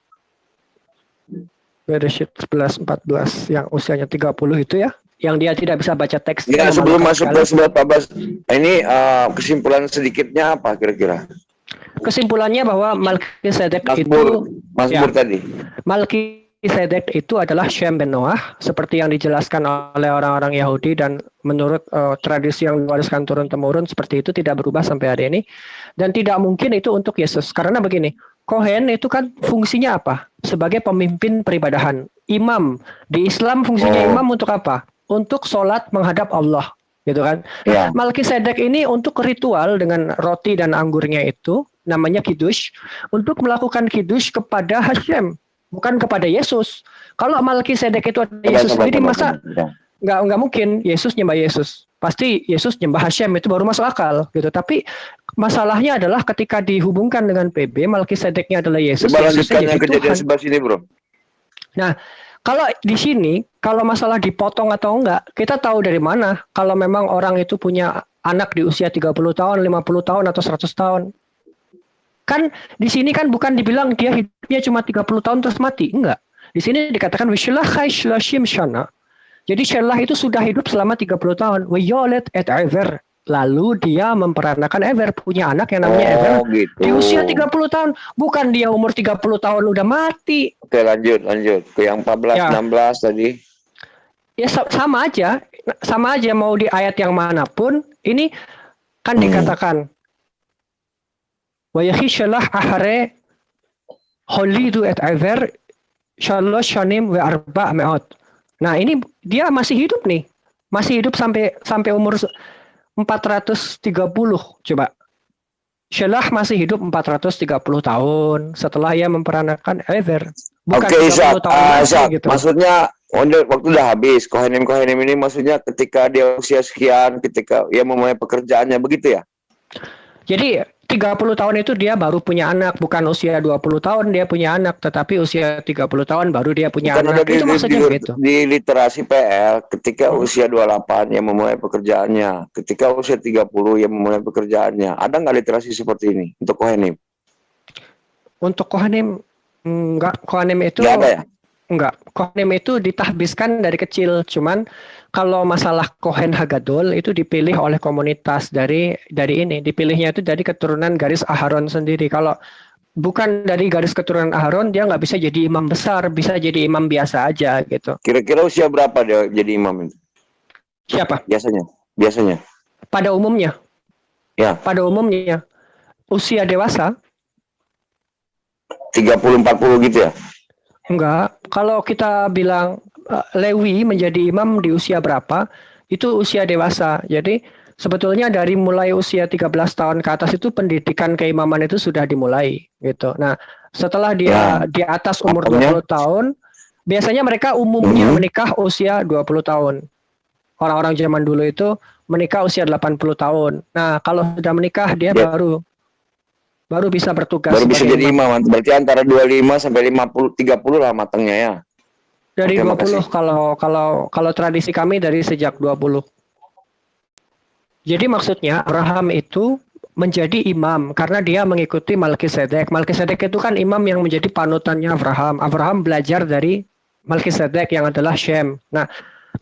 Bereshit 11:14 yang usianya 30 itu ya, yang dia tidak bisa baca teks. Ya, sebelum masuk ke 14, ini kesimpulan sedikitnya apa kira-kira? Kesimpulannya bahwa Malkisedek itu Mazmur tadi. Malkisedek itu adalah Shem ben Noah, seperti yang dijelaskan oleh orang-orang Yahudi, dan menurut tradisi yang diwariskan turun-temurun seperti itu tidak berubah sampai hari ini, dan tidak mungkin itu untuk Yesus. Karena begini, Kohen itu kan fungsinya apa? Sebagai pemimpin peribadahan. Imam di Islam fungsinya imam untuk apa? Untuk sholat menghadap Allah, gitu kan? Ya. Malkisedek ini untuk ritual dengan roti dan anggurnya itu namanya kiddush, untuk melakukan kiddush kepada Hashem, bukan kepada Yesus. Kalau Malkisedek itu ada Yesus sendiri, masa nggak mungkin Yesus nyembah Yesus. Pasti Yesus nyembah Hashem, itu baru masuk akal gitu. Tapi masalahnya adalah ketika dihubungkan dengan PB, Malkisedeknya adalah Yesus. Coba lanjutkan yang kejadian Tuhan. sebelah sini, bro. Nah, kalau di sini, kalau masalah dipotong atau enggak, kita tahu dari mana kalau memang orang itu punya anak di usia 30 tahun, 50 tahun, atau 100 tahun. Kan di sini kan bukan dibilang dia hidupnya cuma 30 tahun terus mati, enggak. Di sini dikatakan Wishilah Khaishlashim Shana. Jadi Shelah itu sudah hidup selama 30 tahun. Weyolet et Ever. Lalu dia memperanakan Ever, punya anak yang namanya Ever Gitu. di usia 30 tahun. Bukan dia umur 30 tahun udah mati. Oke, lanjut ke yang 14, Ya. 16 tadi. Ya sama aja mau di ayat yang manapun. Ini kan dikatakan Wayahi Shelah ahare holidu et Ever shalosh shanim ve arba me'ot. Nah, ini dia masih hidup nih. Masih hidup sampai umur 430 coba. Shelah masih hidup 430 tahun setelah ia memperanakan Ever. Bukan Oke, 30 tahun lagi gitu. Maksudnya waktu udah habis. Kohenim ini maksudnya ketika dia usia sekian, ketika ia memulai pekerjaannya, begitu ya? Jadi 30 tahun itu dia baru punya anak, bukan usia 20 tahun dia punya anak, tetapi usia 30 tahun baru dia punya Kan anak. ada Itu maksudnya begitu. di literasi PL, ketika usia 28 yang memulai pekerjaannya, ketika usia 30 yang memulai pekerjaannya. Ada nggak literasi seperti ini untuk Kohenim? Untuk Kohanim enggak, Kohanim itu Nggak ada ya? Enggak, Kohanim itu ditahbiskan dari kecil. Cuman kalau masalah Kohen Hagadol itu dipilih oleh komunitas dari ini. Dipilihnya itu dari keturunan garis Aharon sendiri. Kalau bukan dari garis keturunan Aharon, dia nggak bisa jadi imam besar, bisa jadi imam biasa aja gitu. Kira-kira usia berapa dia jadi imam itu? Siapa? Biasanya. Pada umumnya. Ya. Pada umumnya usia dewasa. 30-40 gitu ya? Enggak. Kalau kita bilang Lewi menjadi imam di usia berapa, itu usia dewasa. Jadi sebetulnya dari mulai usia 13 tahun ke atas itu pendidikan keimaman itu sudah dimulai gitu. Nah, setelah dia di atas umur 20 tahun, biasanya mereka umumnya menikah usia 20 tahun. Orang-orang zaman dulu itu menikah usia 80 tahun. Nah, kalau sudah menikah dia baru bisa bertugas. Baru bisa jadi imam. Berarti antara 25 sampai 30 lah matangnya ya. Dari 20 kalau tradisi kami dari sejak 20. Jadi maksudnya Abraham itu menjadi imam karena dia mengikuti Malkisedek. Malkisedek itu kan imam yang menjadi panutannya Abraham. Abraham belajar dari Malkisedek yang adalah Shem. Nah,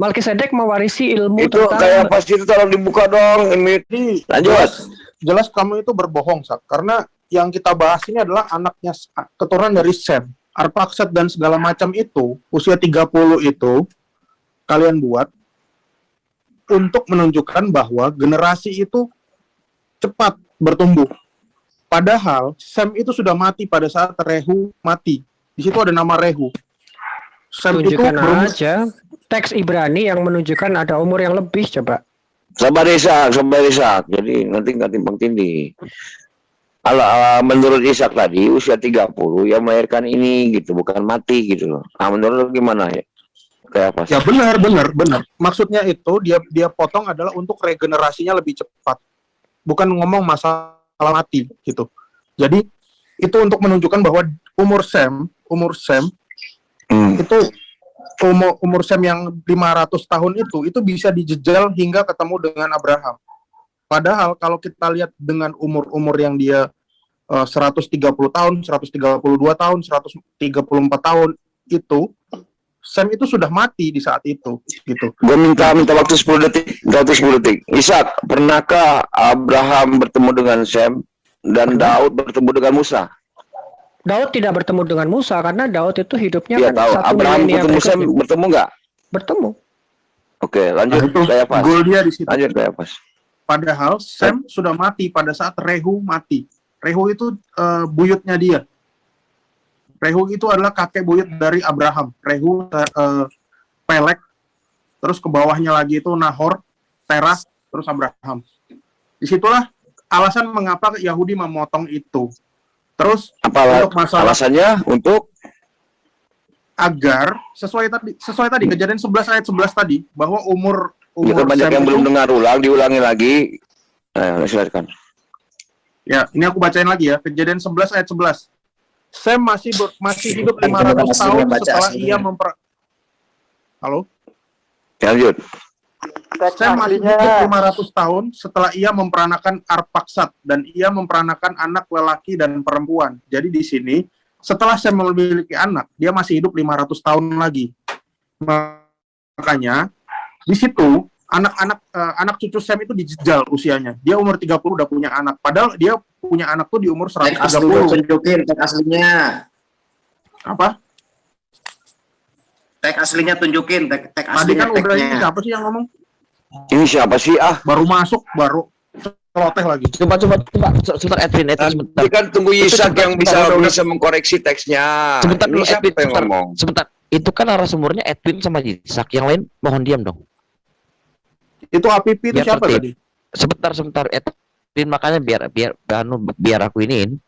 Malkisedek mewarisi ilmu itu tentang kayak pasti itu tolong dibuka dong. Lanjut. Jelas kamu itu berbohong, Sak. Karena yang kita bahas ini adalah anaknya keturunan dari Sem. Arpakshad dan segala macam itu, usia 30 itu kalian buat untuk menunjukkan bahwa generasi itu cepat bertumbuh. Padahal Sem itu sudah mati pada saat Rehu mati. Di situ ada nama Rehu. Sem tunjukkan itu aja teks Ibrani yang menunjukkan ada umur yang lebih, coba. Sabar Ishak. Jadi nanti nggak timpang tindih. Kalau menurut Ishak tadi usia 30 ya melahirkan ini gitu, bukan mati gitu loh. Nah, menurut lu gimana ya? Kayak apa? Ya benar. Maksudnya itu dia potong adalah untuk regenerasinya lebih cepat. Bukan ngomong masalah mati gitu. Jadi itu untuk menunjukkan bahwa umur Sem itu umur Sem yang 500 tahun itu bisa dijejal hingga ketemu dengan Abraham. Padahal kalau kita lihat dengan umur-umur yang dia 130 tahun, 132 tahun, 134 tahun itu Sem itu sudah mati di saat itu gitu. Gue minta waktu 10 detik. Ishak, pernahkah Abraham bertemu dengan Sem dan Daud bertemu dengan Musa? Daud tidak bertemu dengan Musa karena Daud itu hidupnya Iya, kan tahu. satu Abraham milenium ketemu Sem berikutnya. bertemu nggak? Bertemu. Oke, lanjut. Saya pas. Gol dia di situ. Lanjut saya pas. Padahal Sem sudah mati pada saat Rehu mati. Rehu itu buyutnya dia. Rehu itu adalah kakek buyut dari Abraham. Rehu, Pelek, terus ke bawahnya lagi itu Nahor, Terah, terus Abraham. Disitulah alasan mengapa Yahudi memotong itu. Terus untuk masalah alasannya untuk agar sesuai tadi Kejadian 11 ayat 11 tadi bahwa umur ya, kan banyak Sem yang itu, belum dengar diulangi lagi. Silakan. Ya, ini aku bacain lagi ya. Kejadian 11 ayat 11. Sem masih hidup 500 tahun setelah ia Halo? Lanjut. Sem masih hidup 500 tahun setelah ia memperanakan Arpakshad dan ia memperanakan anak lelaki dan perempuan. Jadi di sini setelah Sem memiliki anak, dia masih hidup 500 tahun lagi. Makanya di situ anak cucu Sem itu dijejal usianya. Dia umur 30 udah punya anak. Padahal dia punya anak tuh di umur 130. Tunjukin tag aslinya. Apa? Tag aslinya tunjukin, tag Tadi aslinya kan udah ini tagnya. siapa sih yang ngomong? Ini siapa sih? Baru masuk, baru celoteh lagi. Coba sebentar Edwin sebentar. Ini kan tunggu Ishak yang bisa mengkoreksi teksnya. Sebentar dulu Ini siapa Edwin, yang ngomong? sebentar. Itu kan narasumbernya Edwin sama Ishak, yang lain mohon diam dong. Itu APP itu Biar siapa tertib. tadi? Sebentar Edwin, makanya biar aku iniin.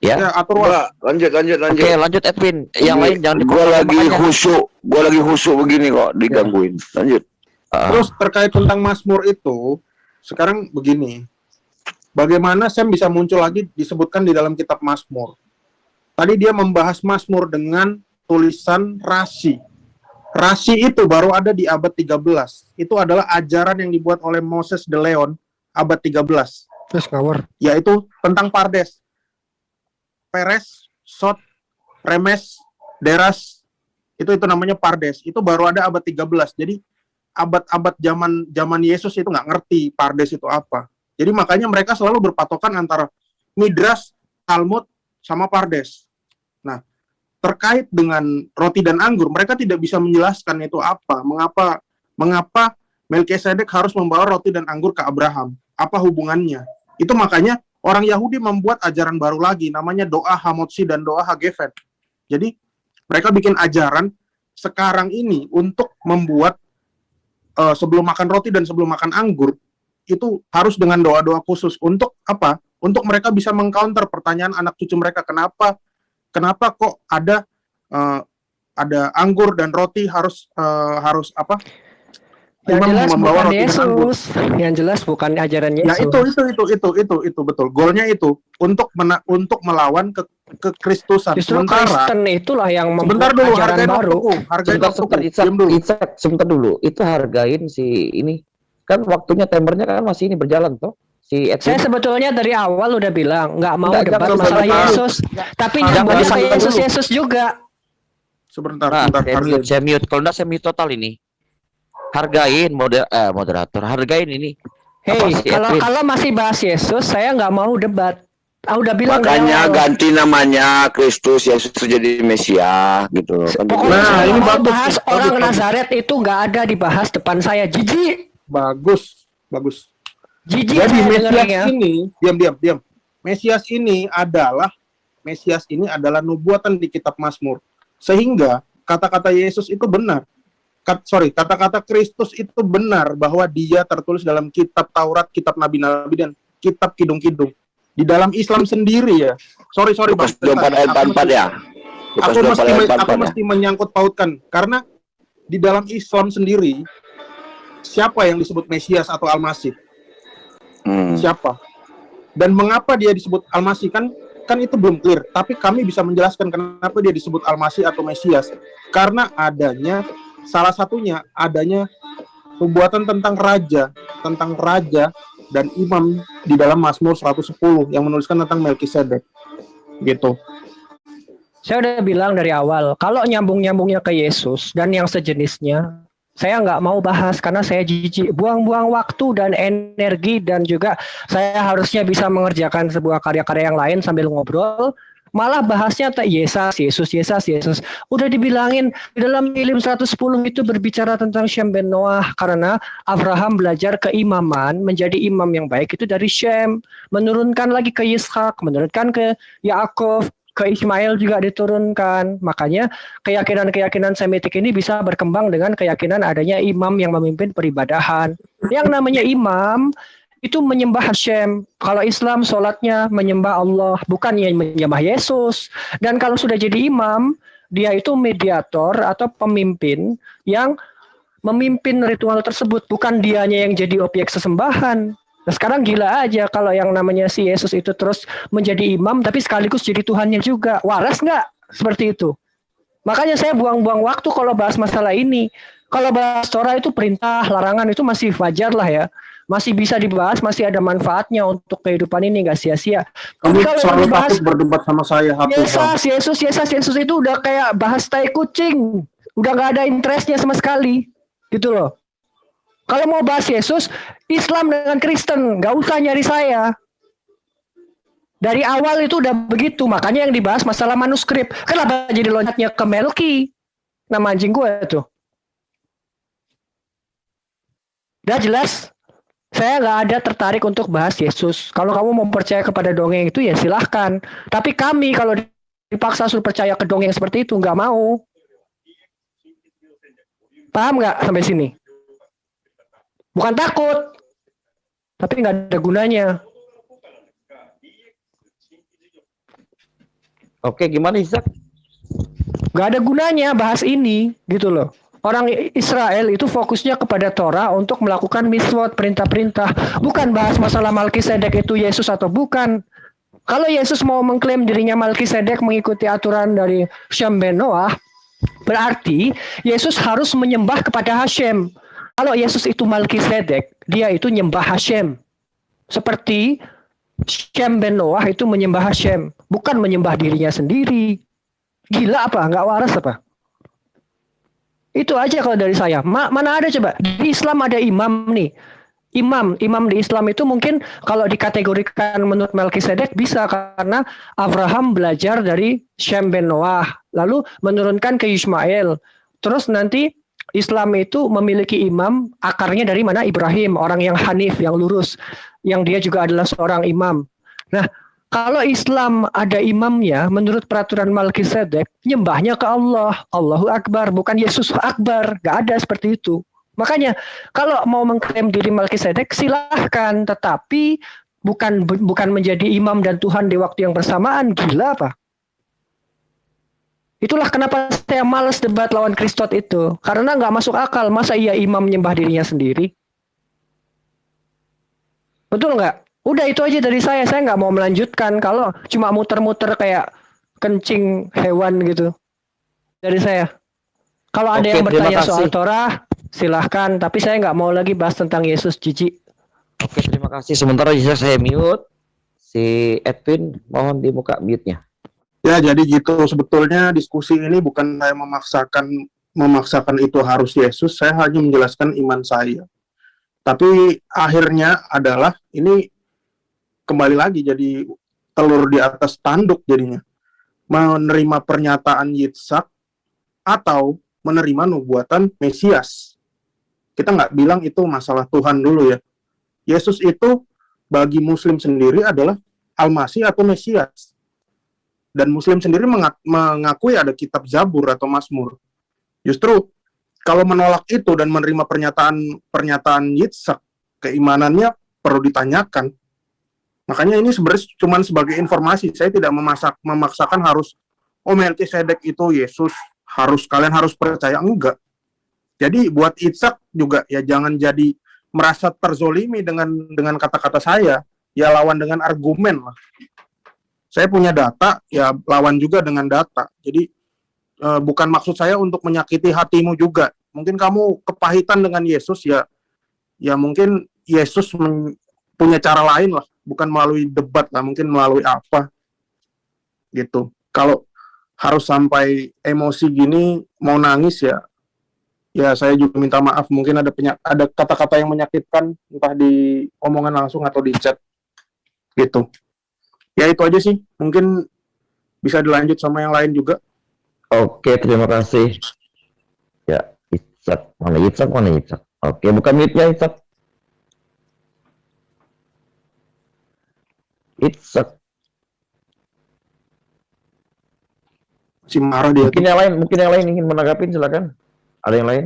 Ya, atur lanjut. Oke, lanjut Edwin. Yang lain jangan Gua lagi khusyuk begini kok digangguin. Lanjut. Terus terkait tentang Mazmur itu, sekarang begini. Bagaimana Sem bisa muncul lagi disebutkan di dalam kitab Mazmur? Tadi dia membahas Mazmur dengan tulisan rasi. Rasi itu baru ada di abad 13. Itu adalah ajaran yang dibuat oleh Moses de Leon abad 13. Terus ngawur. Yaitu tentang Pardes. Peres, Sot, Remes, deras, itu namanya Pardes. Itu baru ada abad 13. Jadi abad-abad zaman Yesus itu nggak ngerti Pardes itu apa. Jadi makanya mereka selalu berpatokan antara Midrash, Talmud, sama Pardes. Nah, terkait dengan roti dan anggur, mereka tidak bisa menjelaskan itu apa. Mengapa Melkisedek harus membawa roti dan anggur ke Abraham? Apa hubungannya? Itu makanya orang Yahudi membuat ajaran baru lagi, namanya doa Hamotzi dan doa Hagefet. Jadi mereka bikin ajaran sekarang ini untuk membuat sebelum makan roti dan sebelum makan anggur, itu harus dengan doa-doa khusus. Untuk apa? Untuk mereka bisa mengcounter pertanyaan anak cucu mereka, kenapa kok ada anggur dan roti harus apa? Yang Imam jelas membawa bukan roti dan anggur. Yesus. Yang jelas bukan ajaran Yesus. Ya itu betul. Golnya itu untuk melawan kekristusan. Justru Kristen itulah yang sebentar membuat dulu, ajaran hargain baru. waktuku, hargain waktuku. Isak, sebentar dulu. Itu hargain si ini. Kan waktunya timernya kan masih ini berjalan toh. Si Edwin. Saya sebetulnya dari awal udah bilang nggak mau Enggak, debat jangan masalah sebentar. Yesus, tapi Jangan nyambungnya ke sebentar dulu. Yesus juga. Sebentar. Saya mute. Kalau enggak saya mute total ini. Hargain moderator, hargain ini. Hei, kalau masih bahas Yesus, saya nggak mau debat. Udah bilang Makanya dari awal. ganti namanya Kristus Yesus jadi Mesias gitu. Pokoknya saya ini mau bagus, bahas bagus, orang bagus. Nazaret itu nggak ada dibahas depan saya. Jijik. Bagus. Jijik Jadi saya Mesias dengernya. ini, diam. Mesias ini adalah nubuatan di kitab Mazmur. Sehingga kata-kata Yesus itu benar. Kata-kata Kristus itu benar bahwa dia tertulis dalam kitab Taurat, kitab Nabi-Nabi, dan kitab Kidung-Kidung. Di dalam Islam sendiri ya. Sorry Bang. Lukas 24 ayat 44 ya. Lukas 24 ayat 44 Aku ya. mesti menyangkut pautkan. Karena di dalam Islam sendiri, siapa yang disebut Mesias atau Al-Masih? Siapa? Dan mengapa dia disebut Al-Masih? Kan itu belum clear. Tapi kami bisa menjelaskan kenapa dia disebut Al-Masih atau Mesias. Karena salah satunya adanya pembuatan tentang raja dan imam di dalam Mazmur 110 yang menuliskan tentang Melkisedek. Gitu. Saya udah bilang dari awal, kalau nyambungnya ke Yesus dan yang sejenisnya, saya nggak mau bahas karena saya jijik. Buang-buang waktu dan energi, dan juga saya harusnya bisa mengerjakan sebuah karya-karya yang lain sambil ngobrol. Malah bahasnya Yesus. Udah dibilangin di dalam Ilim 110 itu berbicara tentang Shem ben Noah, karena Abraham belajar keimaman, menjadi imam yang baik itu dari Shem, menurunkan lagi ke Ishak, menurunkan ke Yakov, ke Ismail juga diturunkan. Makanya keyakinan Semitik ini bisa berkembang dengan keyakinan adanya imam yang memimpin peribadahan. Yang namanya imam itu menyembah Hashem. Kalau Islam sholatnya menyembah Allah, bukannya menyembah Yesus. Dan kalau sudah jadi imam, dia itu mediator atau pemimpin yang memimpin ritual tersebut, bukan dianya yang jadi objek sesembahan. Nah, sekarang gila aja kalau yang namanya si Yesus itu terus menjadi imam tapi sekaligus jadi Tuhannya juga. Waras nggak seperti itu? Makanya saya buang-buang waktu kalau bahas masalah ini. Kalau bahas Torah itu perintah, larangan itu masih wajar lah ya. Masih bisa dibahas, masih ada manfaatnya untuk kehidupan ini, nggak sia-sia. Kamu Kalau selalu dibahas takut berdebat sama saya, Yesus itu udah kayak bahas tai kucing. Udah nggak ada interestnya sama sekali. Gitu loh. Kalau mau bahas Yesus, Islam dengan Kristen, nggak usah nyari saya. Dari awal itu udah begitu, makanya yang dibahas masalah manuskrip. Kenapa jadi loncatnya ke Melki? Nama anjing gue tuh. Udah jelas, saya nggak ada tertarik untuk bahas Yesus. Kalau kamu mau percaya kepada dongeng itu ya silahkan. Tapi kami kalau dipaksa suruh percaya ke dongeng seperti itu nggak mau. Paham nggak sampai sini? Bukan takut, tapi nggak ada gunanya. Oke, gimana Isak? Nggak ada gunanya bahas ini, gitu loh. Orang Israel itu fokusnya kepada Torah untuk melakukan miswot, perintah-perintah. Bukan bahas masalah Melkisedek itu Yesus atau bukan. Kalau Yesus mau mengklaim dirinya Melkisedek mengikuti aturan dari Shem ben Noah, berarti Yesus harus menyembah kepada Hashem. Kalau Yesus itu Melkisedek, dia itu nyembah Hashem. Seperti Shem ben Noah itu menyembah Hashem, bukan menyembah dirinya sendiri. Gila apa? Nggak waras apa? Itu aja kalau dari saya. Mana ada coba? Di Islam ada imam nih. Imam di Islam itu mungkin kalau dikategorikan menurut Melkisedek bisa karena Abraham belajar dari Shem ben Noah, lalu menurunkan ke Ismail. Terus nanti Islam itu memiliki imam, akarnya dari mana? Ibrahim, orang yang hanif, yang lurus, yang dia juga adalah seorang imam. Nah, kalau Islam ada imamnya, menurut peraturan Melkisedek, nyembahnya ke Allah, Allahu Akbar, bukan Yesus Akbar, gak ada seperti itu. Makanya kalau mau mengklaim diri Melkisedek silahkan, tetapi bukan menjadi imam dan Tuhan di waktu yang bersamaan. Gila apa? Itulah kenapa saya malas debat lawan Kristot itu, karena nggak masuk akal. Masa iya imam menyembah dirinya sendiri? Betul nggak? Udah itu aja dari saya nggak mau melanjutkan kalau cuma muter-muter kayak kencing hewan gitu. Dari saya. Kalau ada yang bertanya soal Torah, silahkan. Tapi saya nggak mau lagi bahas tentang Yesus, jijik. Oke, terima kasih. Sementara saya mute. Si Edwin, mohon dibuka mute-nya. Ya, jadi gitu. Sebetulnya diskusi ini bukan saya memaksakan itu harus Yesus. Saya hanya menjelaskan iman saya. Tapi akhirnya adalah ini kembali lagi jadi telur di atas tanduk jadinya. Menerima pernyataan Yitzhak atau menerima nubuatan Mesias. Kita nggak bilang itu masalah Tuhan dulu ya. Yesus itu bagi Muslim sendiri adalah Al-Masih atau Mesias. Dan Muslim sendiri mengakui ada kitab Zabur atau Mazmur. Justru kalau menolak itu dan menerima pernyataan Yitzhak, keimanannya perlu ditanyakan. Makanya ini sebenarnya cuma sebagai informasi. Saya tidak memaksakan harus Melkisedek itu Yesus, kalian harus percaya, enggak. Jadi buat Yitzhak juga ya jangan jadi merasa terzolimi dengan kata-kata saya, ya lawan dengan argumen lah. Saya punya data, ya lawan juga dengan data. Jadi bukan maksud saya untuk menyakiti hatimu juga. Mungkin kamu kepahitan dengan Yesus, ya mungkin Yesus punya cara lain lah, bukan melalui debat lah, mungkin melalui apa gitu. Kalau harus sampai emosi gini, mau nangis ya saya juga minta maaf. Mungkin ada kata-kata yang menyakitkan, entah di omongan langsung atau di chat gitu. Ya itu aja sih, mungkin bisa dilanjut sama yang lain juga. Oke, terima kasih. Ya, Yitzhak. Mana Yitzhak? Oke, buka mute-nya Yitzhak. Si marah dia. Mungkin yang lain ingin menanggapi, silakan. Ada yang lain?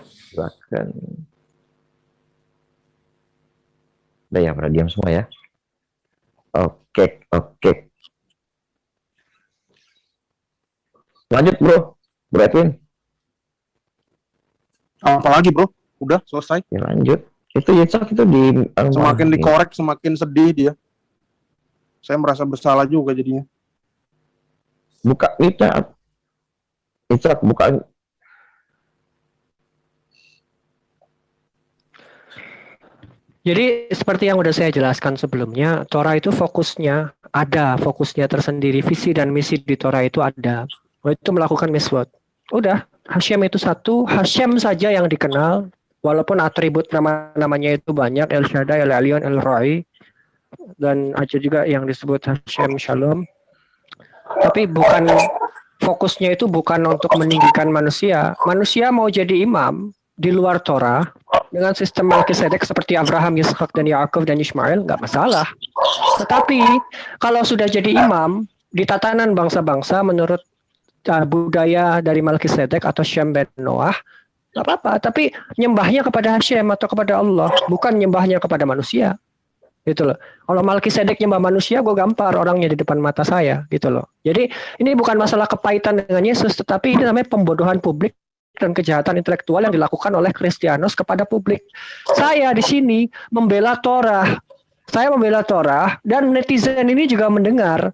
Silakan. Udah ya, pada diam semua ya. Oke. Lanjut bro Edwin. Apalagi bro? Udah selesai. Ya, lanjut. Itu Yitzhak itu di semakin dikorek semakin sedih dia. Saya merasa bersalah juga jadinya. Buka Yitzhak buka. Jadi seperti yang udah saya jelaskan sebelumnya, Torah itu fokusnya tersendiri, visi dan misi di Torah itu ada. Itu melakukan miswot. Udah, Hashem itu satu, Hashem saja yang dikenal, walaupun atribut namanya itu banyak, El Shaddai, El Elyon, El Roi, dan ada juga yang disebut Hashem Shalom. Tapi fokusnya itu bukan untuk meninggikan manusia. Manusia mau jadi imam di luar Torah dengan sistem Melkisedek seperti Abraham, Yitzhak, dan Yakub dan Ismail, nggak masalah. Tetapi kalau sudah jadi imam di tatanan bangsa-bangsa menurut budaya dari Melkisedek atau Shem ben Noah, nggak apa-apa. Tapi nyembahnya kepada Hashem atau kepada Allah, bukan nyembahnya kepada manusia. Gitu loh. Kalau Melkisedek nyembah manusia, gue gampar orangnya di depan mata saya, gitu loh. Jadi ini bukan masalah kepahitan dengan Yesus, tetapi ini namanya pembodohan publik dan kejahatan intelektual yang dilakukan oleh Kristianos kepada publik. Saya di sini membela Torah. Saya membela Torah dan netizen ini juga mendengar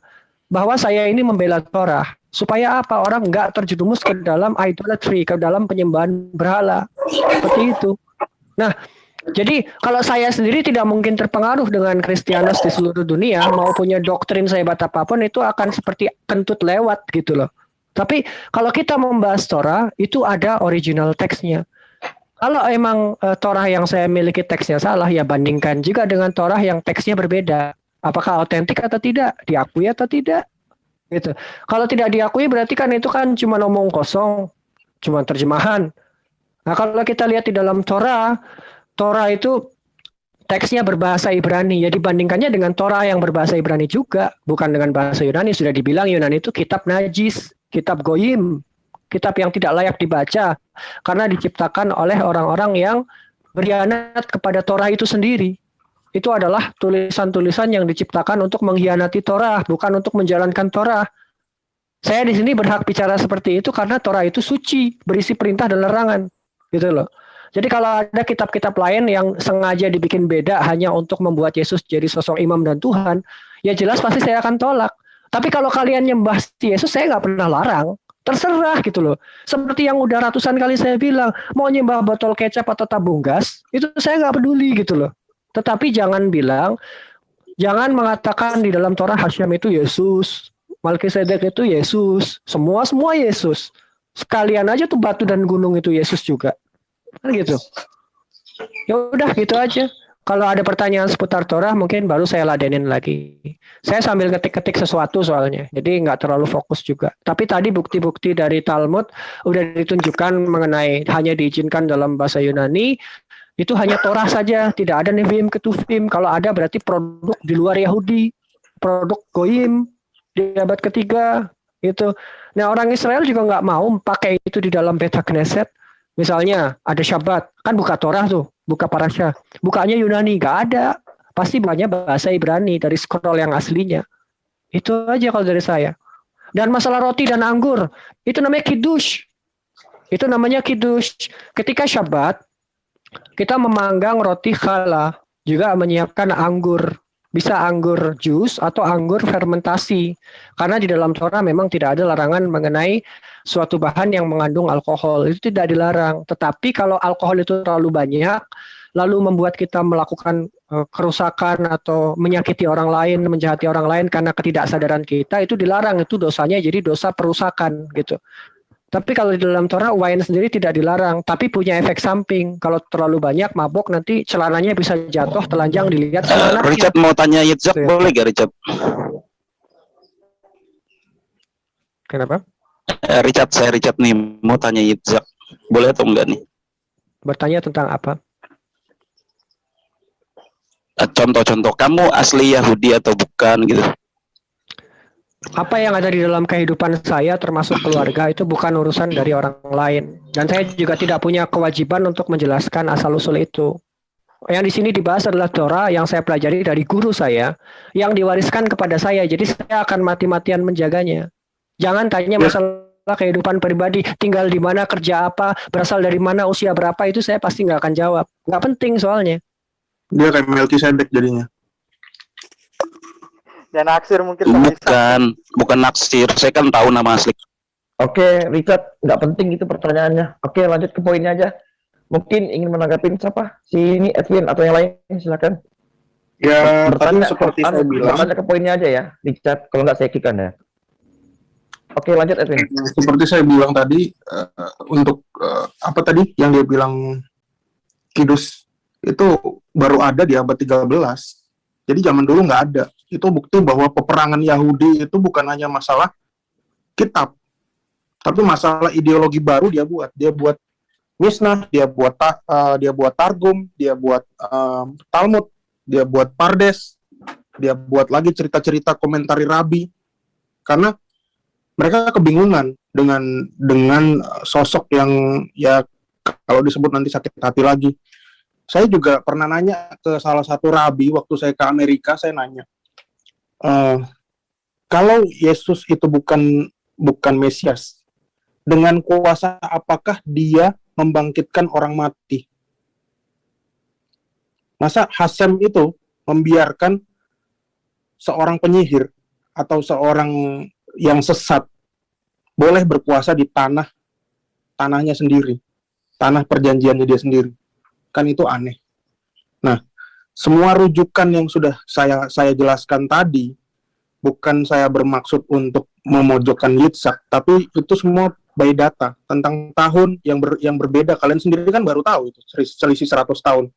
bahwa saya ini membela Torah. Supaya apa? Orang nggak terjerumus ke dalam idolatry, ke dalam penyembahan berhala. Seperti itu. Nah, Jadi kalau saya sendiri tidak mungkin terpengaruh dengan Kristianos di seluruh dunia, mau punya doktrin sehebat apapun itu akan seperti kentut lewat gitu loh. Tapi kalau kita membahas Torah itu ada original teksnya. Kalau emang Torah yang saya miliki teksnya salah, ya bandingkan juga dengan Torah yang teksnya berbeda. Apakah otentik atau tidak, diakui atau tidak, gitu. Kalau tidak diakui berarti kan itu kan cuma omong kosong, cuma terjemahan. Nah kalau kita lihat di dalam Torah itu teksnya berbahasa Ibrani. Ya dibandingkannya dengan Torah yang berbahasa Ibrani juga, bukan dengan bahasa Yunani. Sudah dibilang Yunani itu kitab najis, kitab goyim, kitab yang tidak layak dibaca karena diciptakan oleh orang-orang yang berkhianat kepada Torah itu sendiri. Itu adalah tulisan-tulisan yang diciptakan untuk mengkhianati Torah, bukan untuk menjalankan Torah. Saya di sini berhak bicara seperti itu karena Torah itu suci, berisi perintah dan larangan. Gitu loh. Jadi kalau ada kitab-kitab lain yang sengaja dibikin beda hanya untuk membuat Yesus jadi sosok imam dan Tuhan, ya jelas pasti saya akan tolak. Tapi kalau kalian nyembah Yesus, saya nggak pernah larang. Terserah gitu loh. Seperti yang udah ratusan kali saya bilang, mau nyembah botol kecap atau tabung gas, itu saya nggak peduli gitu loh. Tetapi jangan mengatakan di dalam Torah Hasyam itu Yesus, Melkisedek itu Yesus, semua Yesus. Sekalian aja tuh batu dan gunung itu Yesus juga. Kan gitu. Ya udah gitu aja. Kalau ada pertanyaan seputar Torah mungkin baru saya ladenin lagi. Saya sambil ngetik-ketik sesuatu soalnya. Jadi nggak terlalu fokus juga. Tapi tadi bukti-bukti dari Talmud udah ditunjukkan mengenai hanya diizinkan dalam bahasa Yunani. Itu hanya Torah saja. Tidak ada Nevi'im Ketuvim. Kalau ada berarti produk di luar Yahudi. Produk Goyim di abad ketiga. Gitu. Nah orang Israel juga nggak mau pakai itu di dalam Beta Knesset. Misalnya ada Syabat, kan buka Torah tuh, buka Parasya. Bukanya Yunani, nggak ada. Pasti bukanya bahasa Ibrani dari scroll yang aslinya. Itu aja kalau dari saya. Dan masalah roti dan anggur, itu namanya Kiddush. Itu namanya Kiddush. Ketika Syabat, kita memanggang roti challah, juga menyiapkan anggur. Bisa anggur jus atau anggur fermentasi. Karena di dalam Torah memang tidak ada larangan mengenai suatu bahan yang mengandung alkohol. Itu tidak dilarang. Tetapi kalau alkohol itu terlalu banyak, lalu membuat kita melakukan kerusakan atau menyakiti orang lain, menjahati orang lain karena ketidaksadaran kita, itu dilarang. Itu dosanya jadi dosa perusakan gitu. Tapi kalau di dalam Torah wine sendiri tidak dilarang, tapi punya efek samping. Kalau terlalu banyak mabok nanti celananya bisa jatuh, telanjang dilihat sama anaknya. Richard mau tanya Yitzhak, boleh gak Richard? Kenapa? Saya Richard nih, mau tanya Yitzhak, boleh atau enggak nih? Bertanya tentang apa? Contoh-contoh, kamu asli Yahudi atau bukan gitu? Apa yang ada di dalam kehidupan saya termasuk keluarga itu bukan urusan dari orang lain. Dan saya juga tidak punya kewajiban untuk menjelaskan asal-usul itu. Yang di sini dibahas adalah Torah yang saya pelajari dari guru saya, yang diwariskan kepada saya. Jadi saya akan mati-matian menjaganya. Jangan tanya masalah kehidupan pribadi, tinggal di mana, kerja apa, berasal dari mana, usia berapa, itu saya pasti nggak akan jawab. Nggak penting soalnya. Dia kayak Melkisedek jadinya. Dan naksir mungkin. Bukan naksir. Saya kan tahu nama asli. Oke, Richard, nggak penting itu pertanyaannya. Oke, lanjut ke poinnya aja. Mungkin ingin menanggapi siapa? Si ini Edwin atau yang lain? Silakan. Ya, bertanya seperti saya bilang. Bertanya ke poinnya aja ya, Richard. Kalau nggak saya kick-an ya. Oke, lanjut Edwin. Seperti saya bilang tadi, untuk apa tadi yang dia bilang Kidus itu baru ada di abad 13. Jadi zaman dulu nggak ada. Itu bukti bahwa peperangan Yahudi itu bukan hanya masalah kitab, tapi masalah ideologi baru dia buat. Dia buat Mishnah, dia buat Targum, dia buat Talmud, dia buat Pardes, dia buat lagi cerita-cerita komentari Rabi. Karena mereka kebingungan dengan sosok yang ya kalau disebut nanti sakit hati lagi. Saya juga pernah nanya ke salah satu rabi waktu saya ke Amerika, saya nanya, kalau Yesus itu bukan Mesias, dengan kuasa apakah dia membangkitkan orang mati? Masa Hasem itu membiarkan seorang penyihir atau seorang yang sesat boleh berkuasa di tanahnya sendiri, tanah perjanjiannya dia sendiri? Kan itu aneh. Nah, semua rujukan yang sudah saya jelaskan tadi, bukan saya bermaksud untuk memojokkan Yitzhak, tapi itu semua by data tentang tahun yang berbeda. Kalian sendiri kan baru tahu itu selisih 100 tahun.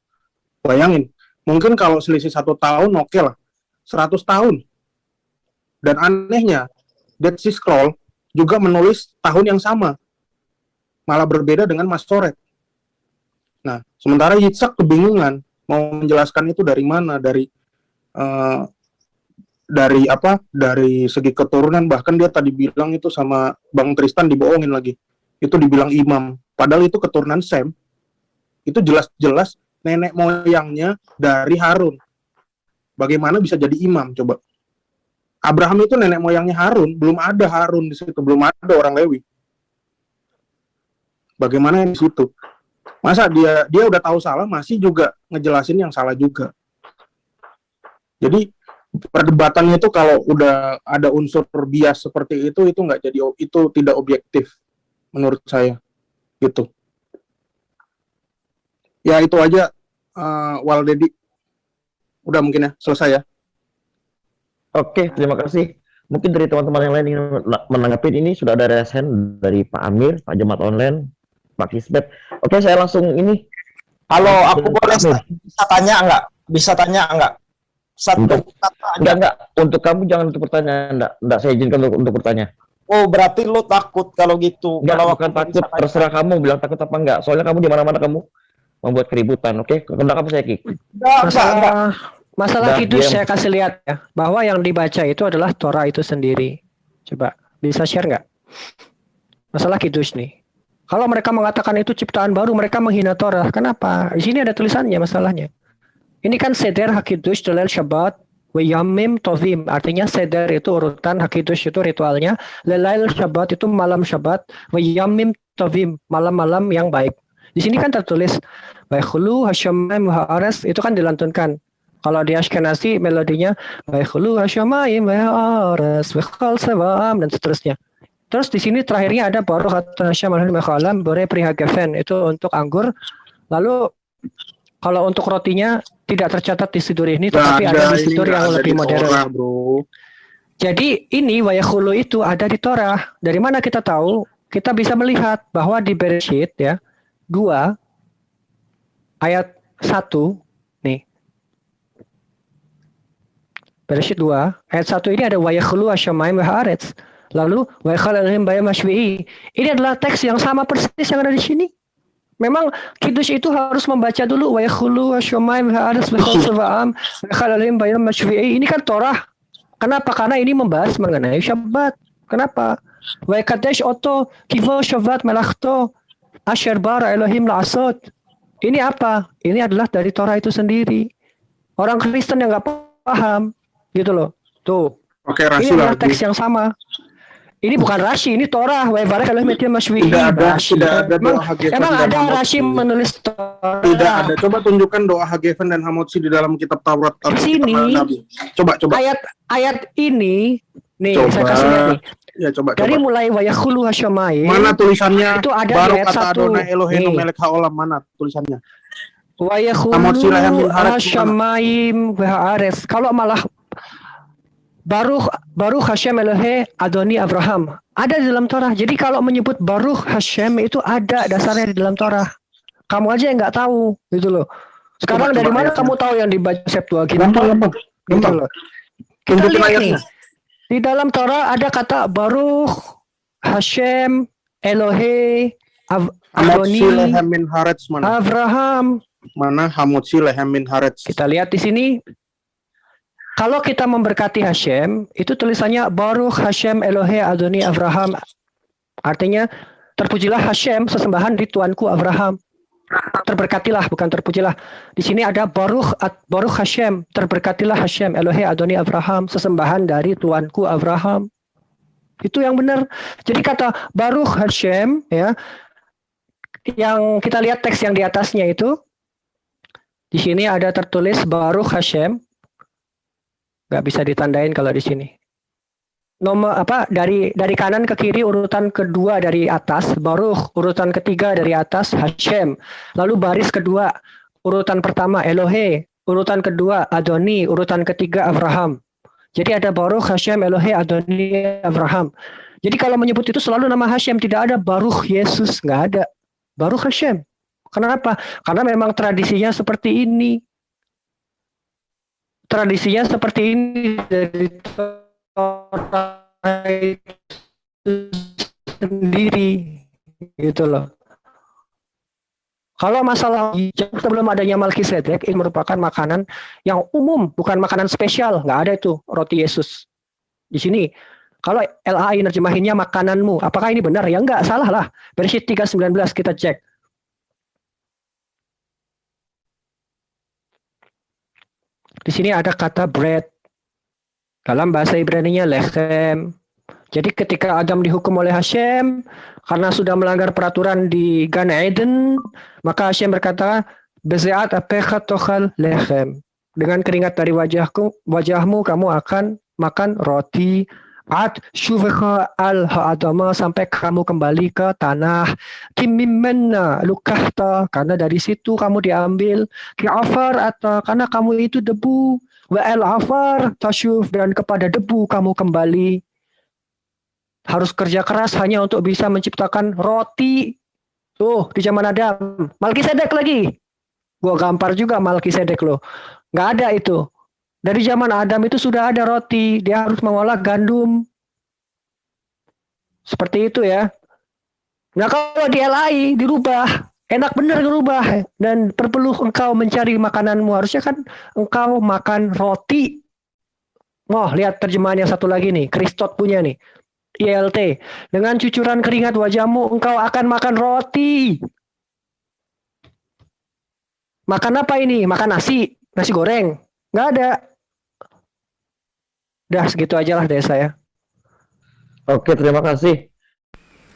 Bayangin, mungkin kalau selisih 1 tahun oke lah, 100 tahun. Dan anehnya, Dead Sea Scroll juga menulis tahun yang sama, malah berbeda dengan Masoret. Nah, sementara Yitzhak kebingungan mau menjelaskan itu dari mana, dari segi keturunan. Bahkan dia tadi bilang itu sama Bang Tristan dibohongin lagi, itu dibilang imam, padahal itu keturunan Sem. Itu jelas-jelas nenek moyangnya dari Harun. Bagaimana bisa jadi imam coba? Abraham itu nenek moyangnya Harun, belum ada Harun di situ, belum ada orang Lewi. Bagaimana di situ? Masa dia udah tahu salah, masih juga ngejelasin yang salah juga. Jadi perdebatannya itu kalau udah ada unsur bias seperti itu nggak jadi, itu tidak objektif menurut saya, gitu. Ya itu aja, Wal Dedi. Udah mungkin ya, selesai ya. Oke, terima kasih. Mungkin dari teman-teman yang lain ingin menanggapi ini, sudah ada raise hand dari Pak Amir, Pak Jemaat Online, Pak Kisbet. Oke, saya langsung ini. Halo, aku boleh bisa tanya enggak? Bisa tanya enggak? Satu kata aja. Enggak. Untuk kamu jangan untuk pertanyaan, enggak saya izinkan untuk bertanya. Oh, berarti lo takut kalau gitu. Enggak, kalau bukan takut, terserah kamu bilang takut apa enggak. Soalnya kamu di mana-mana kamu membuat keributan, oke? Kehendak kamu saya kick. Masalah kidus saya kasih lihat ya, bahwa yang dibaca itu adalah Torah itu sendiri. Coba bisa share nggak? Masalah kidus nih. Kalau mereka mengatakan itu ciptaan baru, mereka menghina Torah. Kenapa? Di sini ada tulisannya masalahnya. Ini kan seder hakidus dalil Shabbat wa yamim tovim. Artinya seder itu urutan, hakidus itu ritualnya, lelail Shabbat itu malam Shabbat, wa yamim tovim malam-malam yang baik. Di sini kan tertulis Baikhulu Hasyamayim Ha'ares, itu kan dilantunkan. Kalau di Ashkenazi melodinya Baikhulu Hasyamayim Ha'ares Wikhal Sewam dan seterusnya. Terus di sini terakhirnya ada Baruch atau Hasyamayim Mekhalam Bore Prihagefen, itu untuk anggur. Lalu kalau untuk rotinya tidak tercatat di sidur ini, tetapi ada di sidur yang lebih modern. Torah, bro. Jadi ini Wayakhulu itu ada di Torah. Dari mana kita tahu? Kita bisa melihat bahwa di Bereshit ya 2 ayat 1 nih. Bereshit 2 ayat 1 ini ada Wayakhulu Hasyamayim Ha'aretz. Lalu Waikhal Elohim Bayam Hashvi'i. Ini adalah teks yang sama persis yang ada di sini. Memang kidus itu harus membaca dulu Wayakhulu Hasyamayim Ha'aretz Wikhal Sewam Waikhal Elohim Bayam Hashvi'i. Ini kan Torah. Kenapa? Karena ini membahas mengenai Shabbat. Kenapa? Waikadesh Oto Kivo Shabbat Melachto Asher Bara Elohim La'asot. Ini apa? Ini adalah dari Torah itu sendiri. Orang Kristen yang nggak paham, gitu loh. Tuh. Oke, Rashi ini adalah lagi. teks yang sama. Ini bukan Rashi, ini Torah. Wa'ibarak Elohim Etim Mashvi'i. Tidak ada doa Hagefen Emang dan ada Hamotzi. Rashi menulis Torah? Tidak ada. Coba tunjukkan doa Hagefen dan Hamotzi di dalam kitab Taurat. Di sini. Coba. Ayat ini, nih Coba. saya kasih lihat nih. Ya, coba. Dari mulai Wayakhulu Hasyamayim. Mana tulisannya? Itu ada Baru di ayat kata 1. Adonai Eloheinu Nih. Melek Haolam, mana tulisannya? Wayakhulu Hasyamayim Ha'aretz. Kalau malah Baruch Hashem Elohe Adoni Abraham ada di dalam Torah. Jadi kalau menyebut Baruch Hashem itu ada dasarnya di dalam Torah. Kamu aja yang nggak tahu, gitu loh. Sekarang dari mana kamu tahu yang dibaca Septuagint? Gampang. Gitu loh. Kita lihat nih. Di dalam Torah ada kata Baruch Hashem Elohe Adoni Lehemin Haaretz mana? Abraham. Mana Hamotzi Lehemin Haaretz? Kita lihat di sini. Kalau kita memberkati Hashem, itu tulisannya Baruch Hashem Elohe Adoni Abraham. Artinya, terpujilah Hashem, sesembahan di Tuanku Abraham. Terberkatilah, bukan terpujilah. Di sini ada Baruch Hashem, terberkatilah Hashem Elohe Adoni Abraham, sesembahan dari Tuanku Abraham. Itu yang benar. Jadi kata Baruch Hashem, ya, yang kita lihat teks yang di atasnya itu, di sini ada tertulis Baruch Hashem. Nggak bisa ditandain kalau di sini. Nomor apa dari kanan ke kiri urutan kedua dari atas Baruch, urutan ketiga dari atas Hashem. Lalu baris kedua Urutan pertama Elohe, urutan kedua Adoni, urutan ketiga Abraham. Jadi ada Baruch Hashem Elohe Adoni Abraham. Jadi kalau menyebut itu selalu nama Hashem, tidak ada Baruch Yesus, nggak ada. Baruch Hashem. Kenapa? Karena memang tradisinya seperti ini. Tradisinya seperti ini dari Torah itu sendiri, gitu loh. Kalau masalah sebelum adanya Melkisedek, ini merupakan makanan yang umum, bukan makanan spesial. Nggak ada itu roti Yesus. Di sini, kalau LAI nerjemahinnya makananmu, apakah ini benar? Ya enggak, salah lah. Bereshit 3:19 kita cek. Di sini ada kata bread. Dalam bahasa Ibrani-nya lechem. Jadi ketika Adam dihukum oleh Hashem karena sudah melanggar peraturan di Gan Eden, maka Hashem berkata, "Bezeat apecha tochal lechem." Dengan keringat dari wajahmu kamu akan makan roti. Ad shuvecha al ha'adama, sampai kamu kembali ke tanah. Kimimmenna lukahta, karena dari situ kamu diambil. Ki'afar, atau karena kamu itu debu. Wa el afar tashuf, dan kepada debu kamu kembali. Harus kerja keras hanya untuk bisa menciptakan roti. Tuh, di zaman Adam. Melkisedek lagi. Gua gampar juga Melkisedek loh. Nggak ada itu. Dari zaman Adam itu sudah ada roti. Dia harus mengolah gandum. Seperti itu ya. Nah kalau di LAI dirubah. Enak bener dirubah. Dan perlu engkau mencari makananmu. Harusnya kan engkau makan roti. Oh, lihat terjemahan yang satu lagi nih. Kristot punya nih. ILT, dengan cucuran keringat wajahmu engkau akan makan roti. Makan apa ini? Makan nasi goreng? Nggak ada. Dah segitu aja lah dari saya. Oke, terima kasih.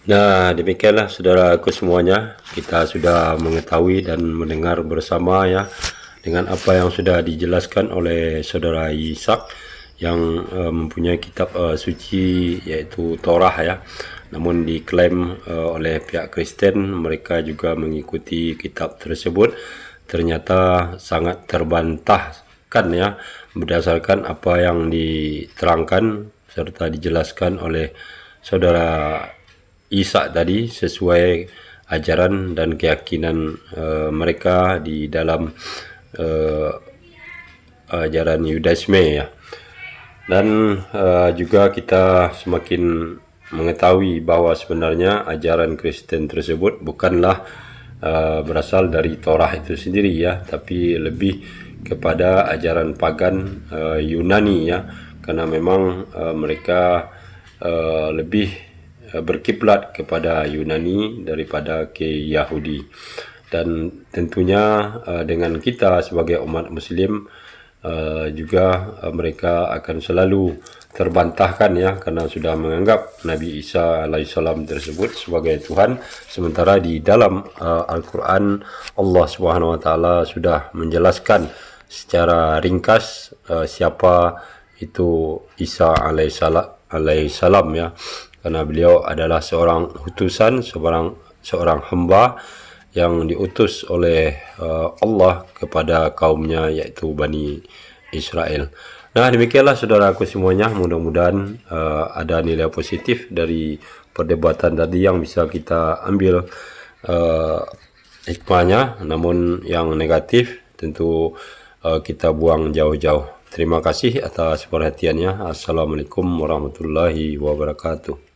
Nah, demikianlah saudaraku semuanya, kita sudah mengetahui dan mendengar bersama ya dengan apa yang sudah dijelaskan oleh saudara Ishak yang mempunyai kitab suci yaitu Torah ya. Namun diklaim oleh pihak Kristen mereka juga mengikuti kitab tersebut, ternyata sangat terbantahkan ya berdasarkan apa yang diterangkan serta dijelaskan oleh saudara Ishak tadi sesuai ajaran dan keyakinan mereka di dalam ajaran Yudaisme ya. Dan juga kita semakin mengetahui bahwa sebenarnya ajaran Kristen tersebut bukanlah berasal dari Torah itu sendiri ya, tapi lebih kepada ajaran pagan Yunani ya, karena memang mereka lebih berkiblat kepada Yunani daripada ke Yahudi. Dan tentunya dengan kita sebagai umat Muslim juga mereka akan selalu terbantahkan ya, karena sudah menganggap Nabi Isa alaihissalam tersebut sebagai Tuhan, sementara di dalam Al-Quran Allah Subhanahu wa taala sudah menjelaskan secara ringkas siapa itu Isa alaihissalam ya, karena beliau adalah seorang utusan, seorang hamba yang diutus oleh Allah kepada kaumnya yaitu Bani Israel. Nah demikianlah saudaraku semuanya, mudah-mudahan ada nilai positif dari perdebatan tadi yang bisa kita ambil hikmahnya, namun yang negatif tentu kita buang jauh-jauh. Terima kasih atas perhatiannya. Assalamualaikum warahmatullahi wabarakatuh.